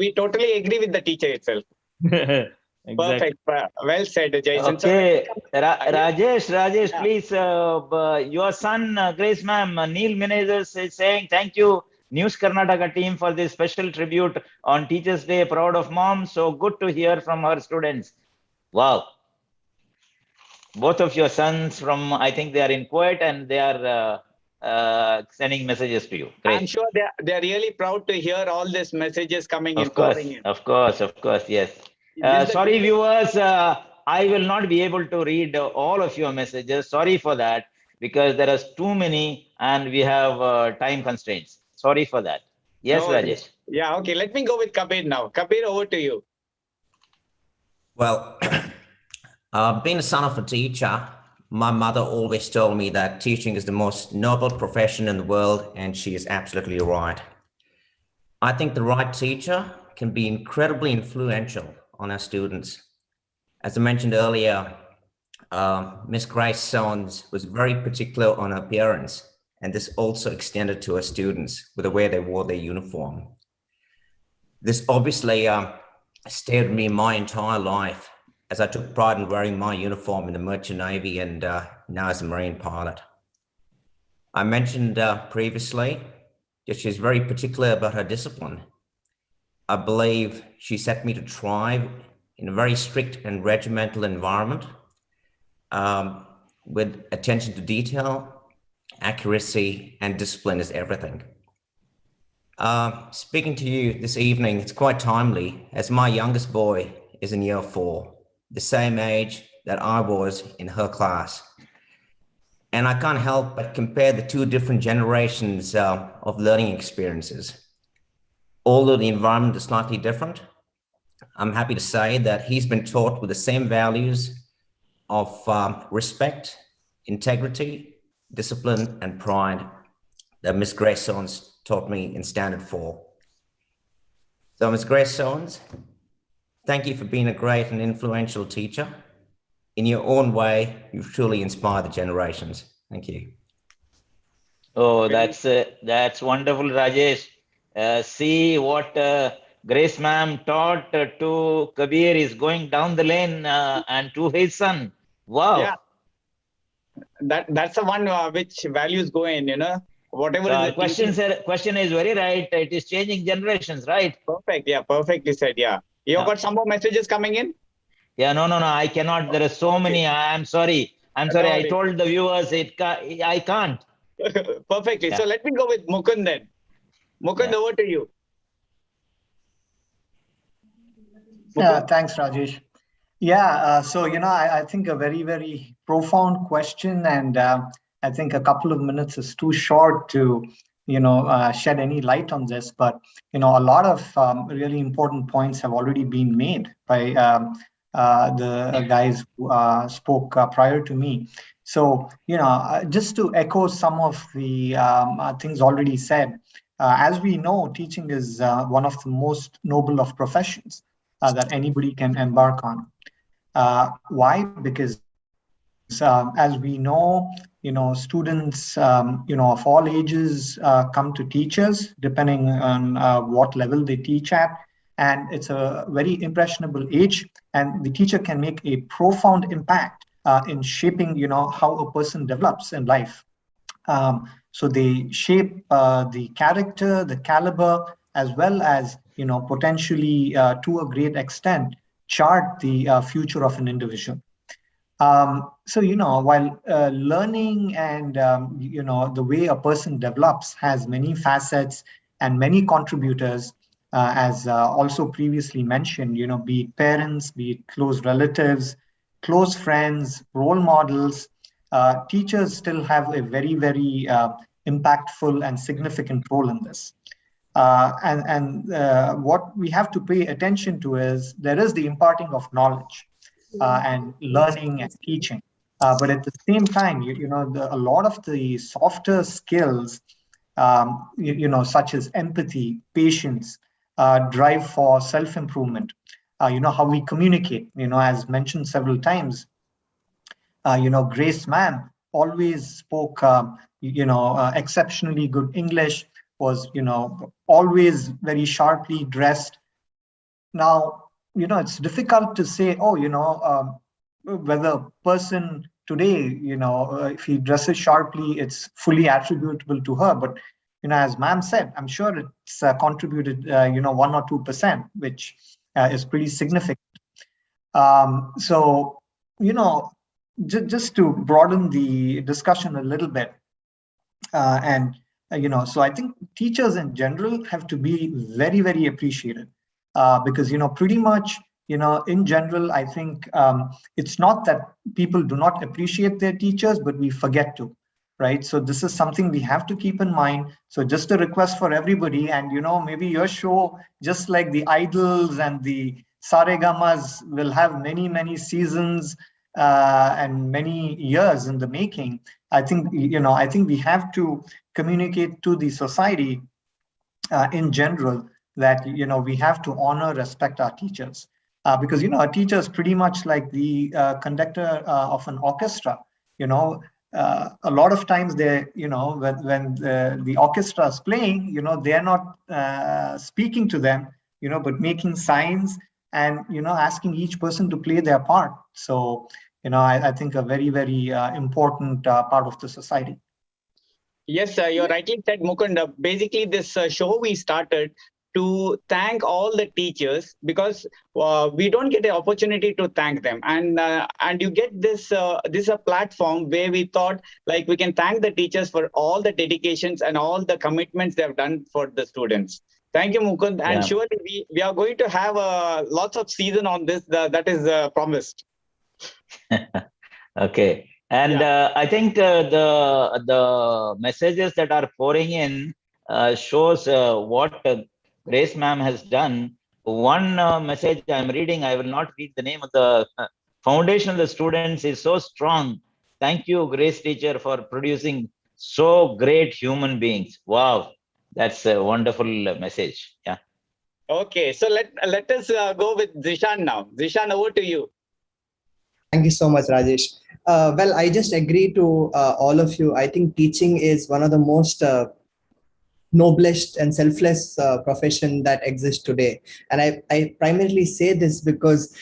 we totally agree with the teacher itself. Exactly. Perfect. Well said, Jason. Okay, Rajesh, please. Your son, Grace ma'am, Neil Menezes, is saying thank you, News Karnataka team, for this special tribute on Teachers' Day. Proud of mom. So good to hear from our students. Wow. Both of your sons I think they are in Kuwait, and they are sending messages to you. Great. I'm sure they're really proud to hear all these messages coming in. Of course, yes. Sorry, viewers, I will not be able to read all of your messages. Sorry for that, because there are too many and we have time constraints. Sorry for that. Yes, no, Rajesh. Yeah, okay. Let me go with Kabir now. Kabir, over to you. Well, being a son of a teacher, my mother always told me that teaching is the most noble profession in the world, and she is absolutely right. I think the right teacher can be incredibly influential on our students. As I mentioned earlier, Miss Grace Sons was very particular on her appearance, and this also extended to her students with the way they wore their uniform. This obviously stayed with me my entire life, as I took pride in wearing my uniform in the Merchant Navy and now as a Marine pilot. I mentioned previously that she's very particular about her discipline. I believe she set me to thrive in a very strict and regimental environment with attention to detail, accuracy, and discipline is everything. Speaking to you this evening, it's quite timely, as my youngest boy is in year 4, the same age that I was in her class. And I can't help but compare the two different generations of learning experiences. Although the environment is slightly different, I'm happy to say that he's been taught with the same values of respect, integrity, discipline, and pride that Miss Grace Sons taught me in Standard 4. So Miss Grace Sons, thank you for being a great and influential teacher. In your own way, you've truly inspired the generations. Thank you. Oh, that's wonderful, Rajesh. See what Grace ma'am taught to Kabir is going down the lane and to his son. Wow. Yeah. That's the one which values go in, whatever is the question is very right. It is changing generations, right? Perfect. Yeah, perfectly said. Yeah. You got some more messages coming in? Yeah, no, I cannot. There are so many. I'm sorry. I told the viewers I can't. Perfectly. Yeah. So let me go with Mukund then. Mukund, over to you. Thanks, Rajesh. Yeah, so, I think a very, very profound question, and I think a couple of minutes is too short to, shed any light on this. But, a lot of really important points have already been made by the guys who spoke prior to me. So, just to echo some of the things already said, as we know, teaching is one of the most noble of professions that anybody can embark on. Why? Because as we know, students, of all ages come to teachers, depending on what level they teach at. And it's a very impressionable age. And the teacher can make a profound impact in shaping, how a person develops in life. So they shape the character, the caliber, as well as, potentially to a great extent, chart the future of an individual. So, while learning and, the way a person develops has many facets and many contributors, as also previously mentioned, be it parents, be it close relatives, close friends, role models, teachers still have a very, very impactful and significant role in this. And what we have to pay attention to is there is the imparting of knowledge and learning and teaching. But at the same time, a lot of the softer skills, such as empathy, patience, drive for self-improvement, how we communicate, as mentioned several times, Grace ma'am always spoke, exceptionally good English, was, always very sharply dressed. Now, it's difficult to say, whether a person today, if he dresses sharply, it's fully attributable to her. But, as ma'am said, I'm sure it's contributed, 1 or 2%, which is pretty significant. So, just to broaden the discussion a little bit, so I think teachers in general have to be very, very appreciated because, pretty much, in general, I think it's not that people do not appreciate their teachers, but we forget to, right? So this is something we have to keep in mind. So just a request for everybody, and, maybe your show, just like the Idols and the Saregamas, will have many, many seasons and many years in the making. I think, we have to communicate to the society in general that, we have to honor, respect our teachers. Because, a teacher is pretty much like the conductor of an orchestra. A lot of times they, when the orchestra is playing, they're not speaking to them, but making signs and, asking each person to play their part. So, I think a very, very important part of the society. Yes, you rightly said, Mukund. Basically, this show we started to thank all the teachers because we don't get the opportunity to thank them, and you get this this a platform where we thought like we can thank the teachers for all the dedications and all the commitments they have done for the students. Thank you, Mukund, and surely we are going to have lots of season on this. That is promised. Okay. And I think the messages that are pouring in shows what Grace ma'am has done. One message I'm reading, I will not read the name of the foundation of the students, is so strong. Thank you, Grace teacher, for producing so great human beings. Wow, that's a wonderful message. Yeah. Okay, so let us go with Zeeshan now. Zeeshan, over to you. Thank you so much, Rajesh. Well, I just agree to all of you. I think teaching is one of the most noblest and selfless profession that exists today. And I primarily say this because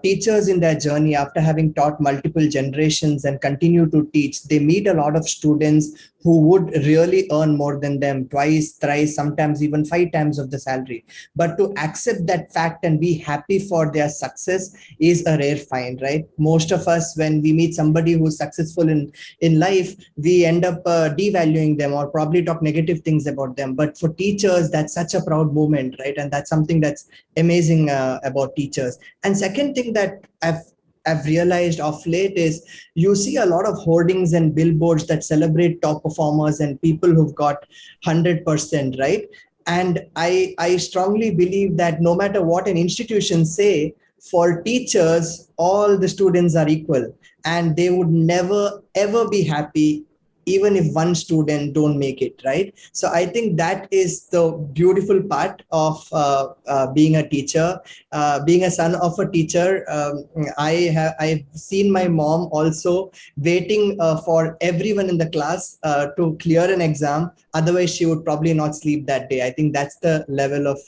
teachers in their journey, after having taught multiple generations and continue to teach, they meet a lot of students who would really earn more than them, twice, thrice, sometimes even 5 times of the salary. But to accept that fact and be happy for their success is a rare find, right? Most of us, when we meet somebody who's successful in life, we end up devaluing them or probably talk negative things about them. But for teachers, that's such a proud moment, right? And that's something that's amazing about teachers. And second thing that I've realized of late is you see a lot of hoardings and billboards that celebrate top performers and people who've got 100%, right? And I strongly believe that no matter what an institution say, for teachers, all the students are equal, and they would never ever be happy even if one student don't make it, right? So I think that is the beautiful part of being a teacher, being a son of a teacher. I've seen my mom also waiting for everyone in the class to clear an exam. Otherwise, she would probably not sleep that day. I think that's the level of,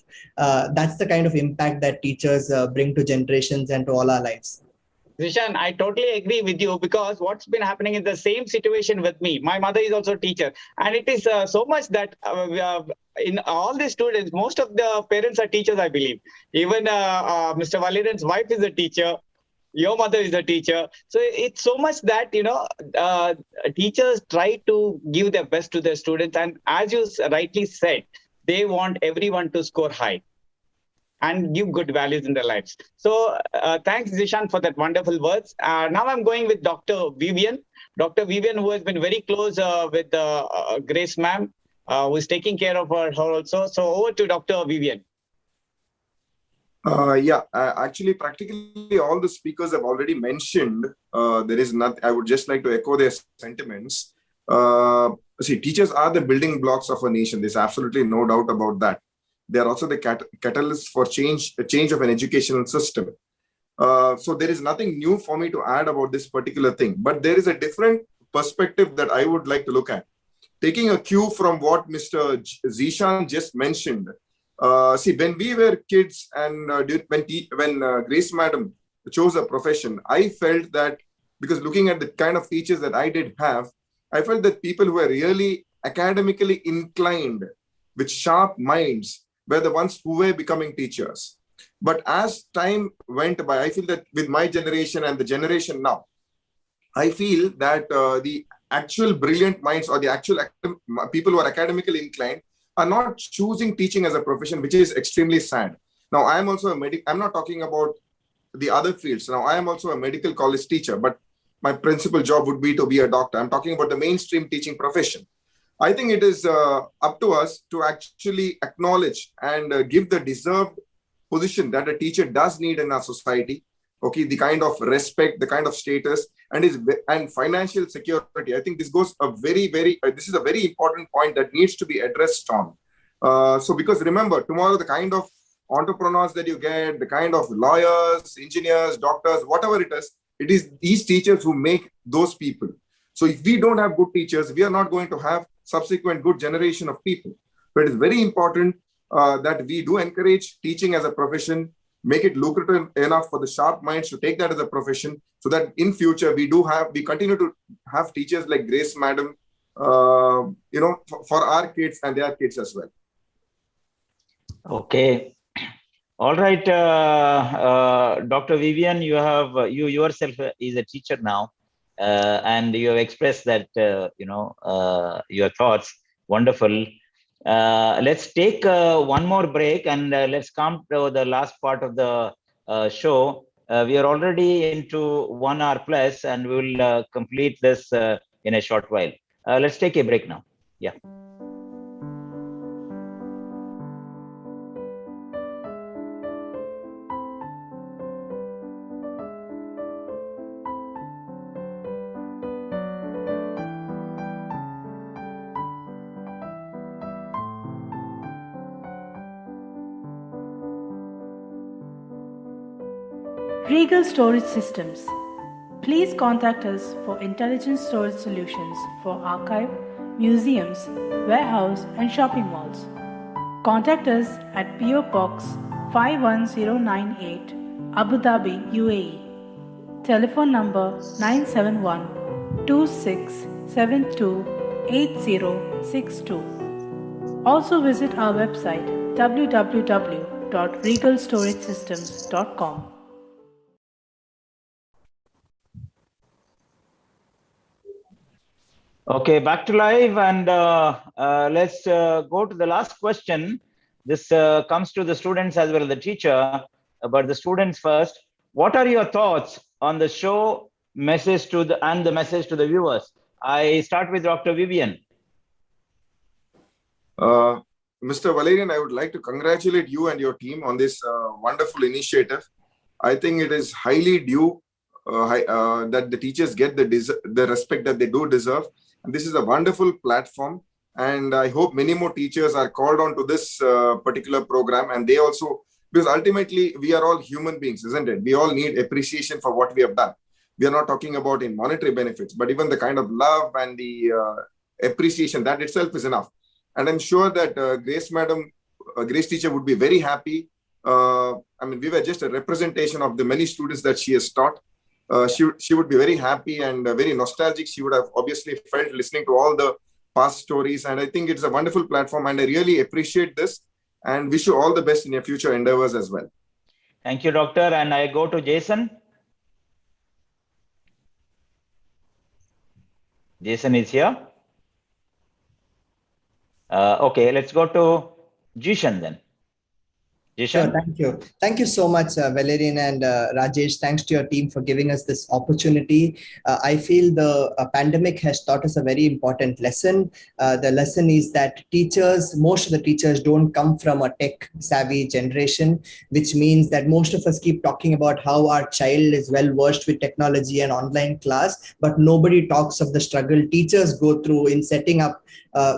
that's the kind of impact that teachers bring to generations and to all our lives. Zeeshan, I totally agree with you, because what's been happening is the same situation with me. My mother is also a teacher, and it is so much that in all the students, most of the parents are teachers, I believe. Even Mr. Valerian's wife is a teacher. Your mother is a teacher. So it's so much that, teachers try to give their best to their students. And as you rightly said, they want everyone to score high and give good values in their lives. So thanks, Zeeshan, for that wonderful words. Now I'm going with Dr. Vivian. Dr. Vivian, who has been very close with Grace ma'am, who is taking care of her also. So over to Dr. Vivian. Actually, practically all the speakers have already mentioned. There is not. I would just like to echo their sentiments. See, teachers are the building blocks of a nation. There's absolutely no doubt about that. They are also the catalyst for change of an educational system. So there is nothing new for me to add about this particular thing, but there is a different perspective that I would like to look at. Taking a cue from what Mr. Zeeshan just mentioned. See, when we were kids and when Grace Madam chose a profession, I felt that, because looking at the kind of teachers that I did have, I felt that people who were really academically inclined with sharp minds were the ones who were becoming teachers. But as time went by, I feel that with my generation and the generation now, I feel that the actual brilliant minds or the actual people who are academically inclined are not choosing teaching as a profession, which is extremely sad. Now, I am also a medic. I'm not talking about the other fields. Now, I am also a medical college teacher, but my principal job would be to be a doctor. I'm talking about the mainstream teaching profession. I think it is up to us to actually acknowledge and give the deserved position that a teacher does need in our society. Okay, the kind of respect, the kind of status, and financial security. I think this goes this is a very important point that needs to be addressed on. So because remember, tomorrow the kind of entrepreneurs that you get, the kind of lawyers, engineers, doctors, whatever it is these teachers who make those people. So if we don't have good teachers, we are not going to have subsequent good generation of people. But it is very important that we do encourage teaching as a profession, make it lucrative enough for the sharp minds to take that as a profession, so that in future we continue to have teachers like Grace Madam, for our kids and their kids as well. Okay. All right, Dr. Vivian, you yourself is a teacher now, and you have expressed that, your thoughts. Wonderful. Let's take one more break, and let's come to the last part of the show. We are already into 1 hour plus, and we will complete this in a short while. Let's take a break now. Yeah. Regal Storage Systems. Please contact us for intelligent storage solutions for archive, museums, warehouse, and shopping malls. Contact us at PO Box 51098, Abu Dhabi, UAE. Telephone number 971 2672 8062. Also visit our website www.regalstoragesystems.com. Okay, back to live, and let's go to the last question. This comes to the students as well as the teacher, but the students first. What are your thoughts on the show message to the message to the viewers? I start with Dr. Vivian. Mr. Valerian, I would like to congratulate you and your team on this wonderful initiative. I think it is highly due that the teachers get the respect that they do deserve. And this is a wonderful platform. And I hope many more teachers are called on to this particular program. And they also, because ultimately we are all human beings, isn't it? We all need appreciation for what we have done. We are not talking about in monetary benefits, but even the kind of love and the appreciation, that itself is enough. And I'm sure that Grace teacher would be very happy. I mean, we were just a representation of the many students that she has taught. She would be very happy and very nostalgic. She would have obviously felt listening to all the past stories. And I think it's a wonderful platform. And I really appreciate this and wish you all the best in your future endeavors as well. Thank you, Doctor. And I go to Jason. Jason is here. Okay, let's go to Zeeshan then. Sure, thank you. Thank you so much, Valerian and Rajesh. Thanks to your team for giving us this opportunity. I feel the pandemic has taught us a very important lesson. The lesson is that most of the teachers don't come from a tech-savvy generation, which means that most of us keep talking about how our child is well-versed with technology and online class, but nobody talks of the struggle teachers go through in setting up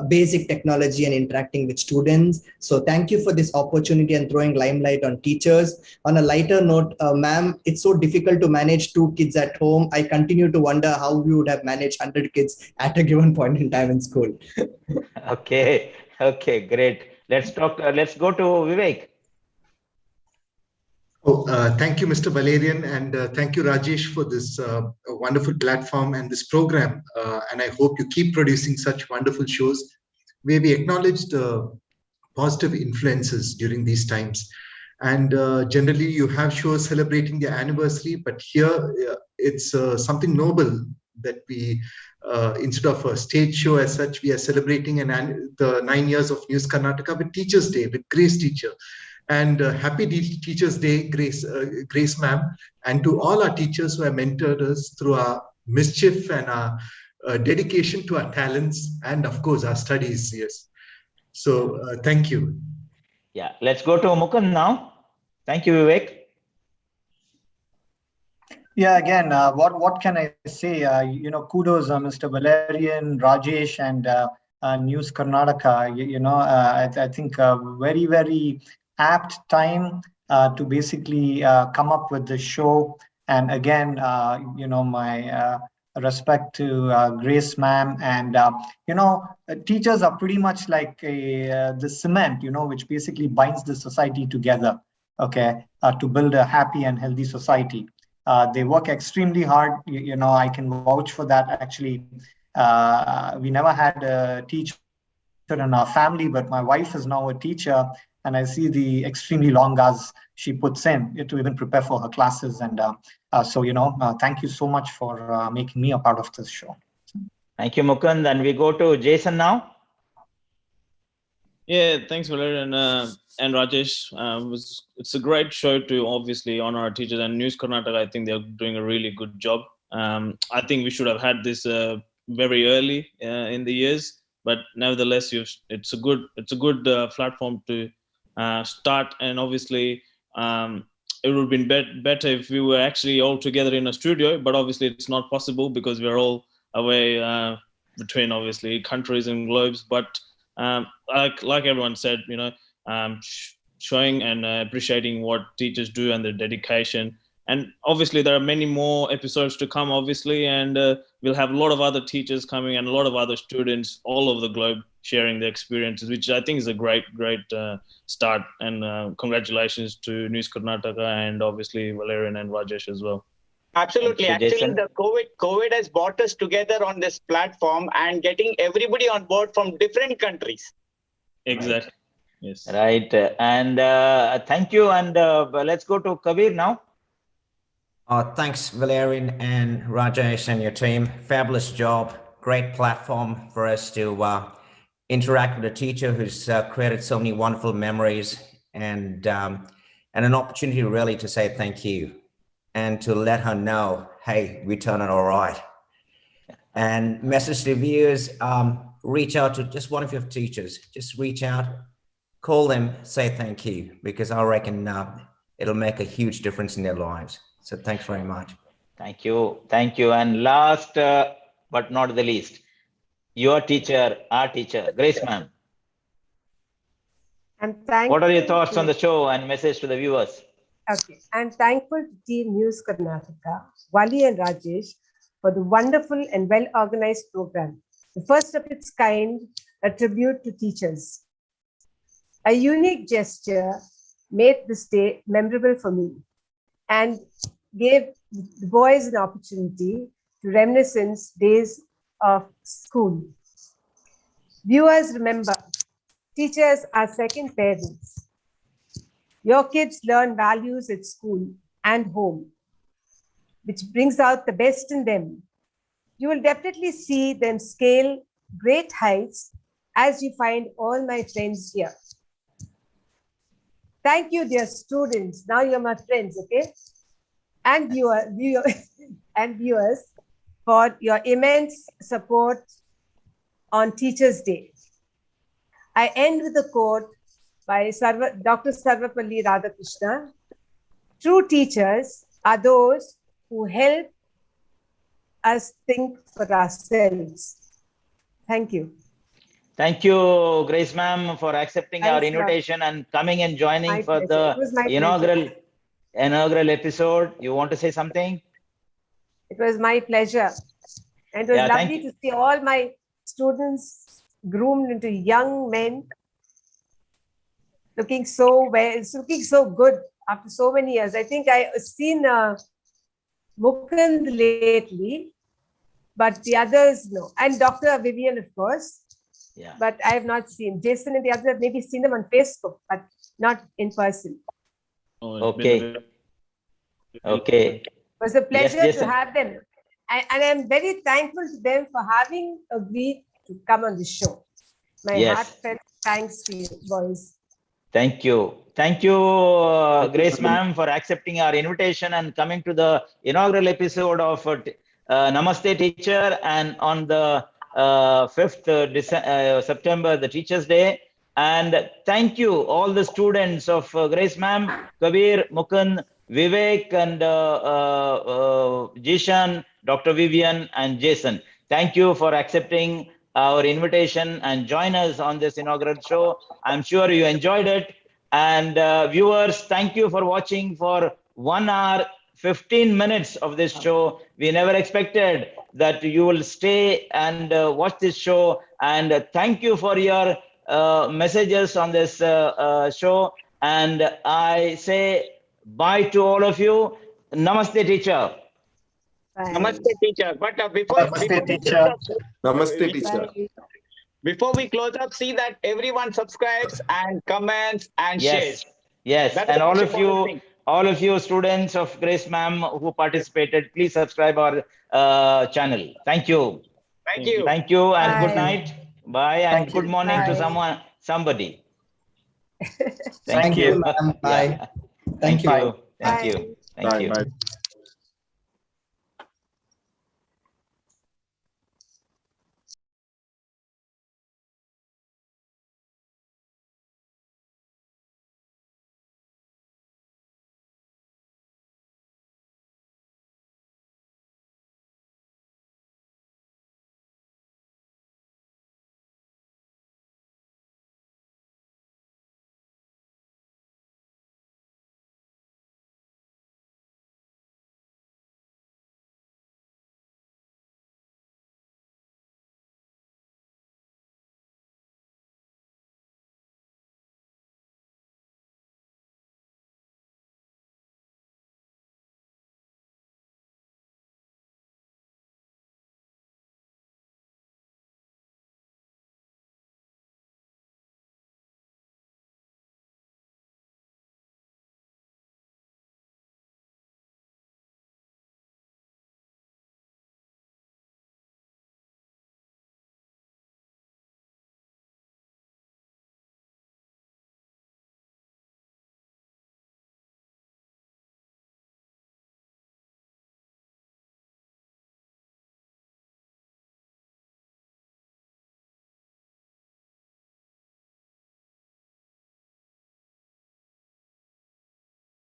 basic technology and interacting with students. So thank you for this opportunity and throwing limelight on teachers. On a lighter note, ma'am, it's so difficult to manage 2 kids at home. I continue to wonder how we would have managed 100 kids at a given point in time in school. Okay, great. Let's go to Vivek. Thank you, Mr. Valerian, and thank you, Rajesh, for this wonderful platform and this program. And I hope you keep producing such wonderful shows where we acknowledge the positive influences during these times. And generally, you have shows celebrating their anniversary, but here it's something noble that we, instead of a stage show as such, we are celebrating the 9 years of News Karnataka with Teachers' Day, with Grace Teacher. And happy Teachers' Day, Grace ma'am, and to all our teachers who have mentored us through our mischief and our dedication to our talents and, of course, our studies. Yes. So thank you. Yeah, let's go to Mukund now. Thank you, Vivek. Yeah, again, what can I say? Kudos, Mr. Valerian, Rajesh, and News Karnataka. I think very, very apt time to basically come up with the show. And again, my respect to Grace ma'am. And teachers are pretty much like the cement, which basically binds the society together, okay, to build a happy and healthy society. They work extremely hard. I can vouch for that. Actually, we never had a teacher in our family, but my wife is now a teacher, and I see the extremely long hours she puts in to even prepare for her classes. And thank you so much for making me a part of this show. Thank you, Mukund. And we go to Jason now. Yeah, thanks, Valerian and Rajesh. It's a great show to obviously honor our teachers, and News Karnataka, I think they're doing a really good job. I think we should have had this very early in the years, but nevertheless, it's a good platform to start. And obviously, it would have been better if we were actually all together in a studio, but obviously it's not possible because we're all away between obviously countries and globes. But like everyone said, showing and appreciating what teachers do and their dedication. And obviously there are many more episodes to come, obviously, and we'll have a lot of other teachers coming and a lot of other students all over the globe sharing their experiences, which I think is a great start. And congratulations to News Karnataka and obviously Valerian and Rajesh as well. Absolutely. Actually, the COVID has brought us together on this platform and getting everybody on board from different countries. Exactly. Right. Yes. Right. And thank you. And let's go to Kabir now. Thanks, Valerian and Rajesh and your team. Fabulous job. Great platform for us to interact with a teacher who's created so many wonderful memories, and an opportunity really to say thank you and to let her know, hey, we turned it all right. And message to viewers, reach out to just one of your teachers. Just reach out, call them, say thank you, because I reckon it'll make a huge difference in their lives. So thanks very much. Thank you. Thank you. And last but not the least, your teacher, our teacher, Grace ma'am. What are your thoughts on the show and message to the viewers? Okay, I'm thankful to Team News Karnataka, Vali and Rajesh, for the wonderful and well-organized program. The first of its kind, a tribute to teachers. A unique gesture made this day memorable for me and gave the boys an opportunity to reminiscence days of school. Viewers, remember, teachers are second parents. Your kids learn values at school and home, which brings out the best in them. You will definitely see them scale great heights as you find all my friends here. Thank you, dear students. Now you're my friends, okay? And viewers for your immense support on Teachers' Day. I end with a quote by Dr. Sarvapalli Radhakrishna. True teachers are those who help us think for ourselves. Thank you. Thank you, Grace ma'am, for accepting our invitation and coming and joining for the inaugural episode. You want to say something? It was my pleasure. And it was lovely to see all my students groomed into young men, looking so well, looking so good after so many years. I think I've seen Mukund lately, but the others, no. And Dr. Vivian, of course. Yeah. But I have not seen. Jason and the others, maybe seen them on Facebook, but not in person. Okay. Okay. It was a pleasure to have them. And I'm very thankful to them for having agreed to come on the show. My heartfelt thanks to you, boys. Thank you. Thank you, Grace ma'am, for accepting our invitation and coming to the inaugural episode of Namaste Teacher, and on the 5th September, the Teachers' Day. And thank you, all the students of Grace ma'am, Kabir, Mukund, Vivek, and Zeeshan, Dr. Vivian, and Jason. Thank you for accepting our invitation and join us on this inaugural show. I'm sure you enjoyed it. And viewers, thank you for watching for 1 hour, 15 minutes of this show. We never expected that you will stay and watch this show. And thank you for your messages on this show. And I say bye to all of you. Namaste, teacher. Bye. Namaste, teacher. But Namaste, teacher. Before we close up, see that everyone subscribes and comments and shares. Yes, That's and all of you students of Grace ma'am who participated, please subscribe our channel. Thank you. Thank you. Thank you, and good night. Bye, and good morning to somebody. Thank you, ma'am. Bye. Thank you. Bye. Thank you. Thank you. Bye.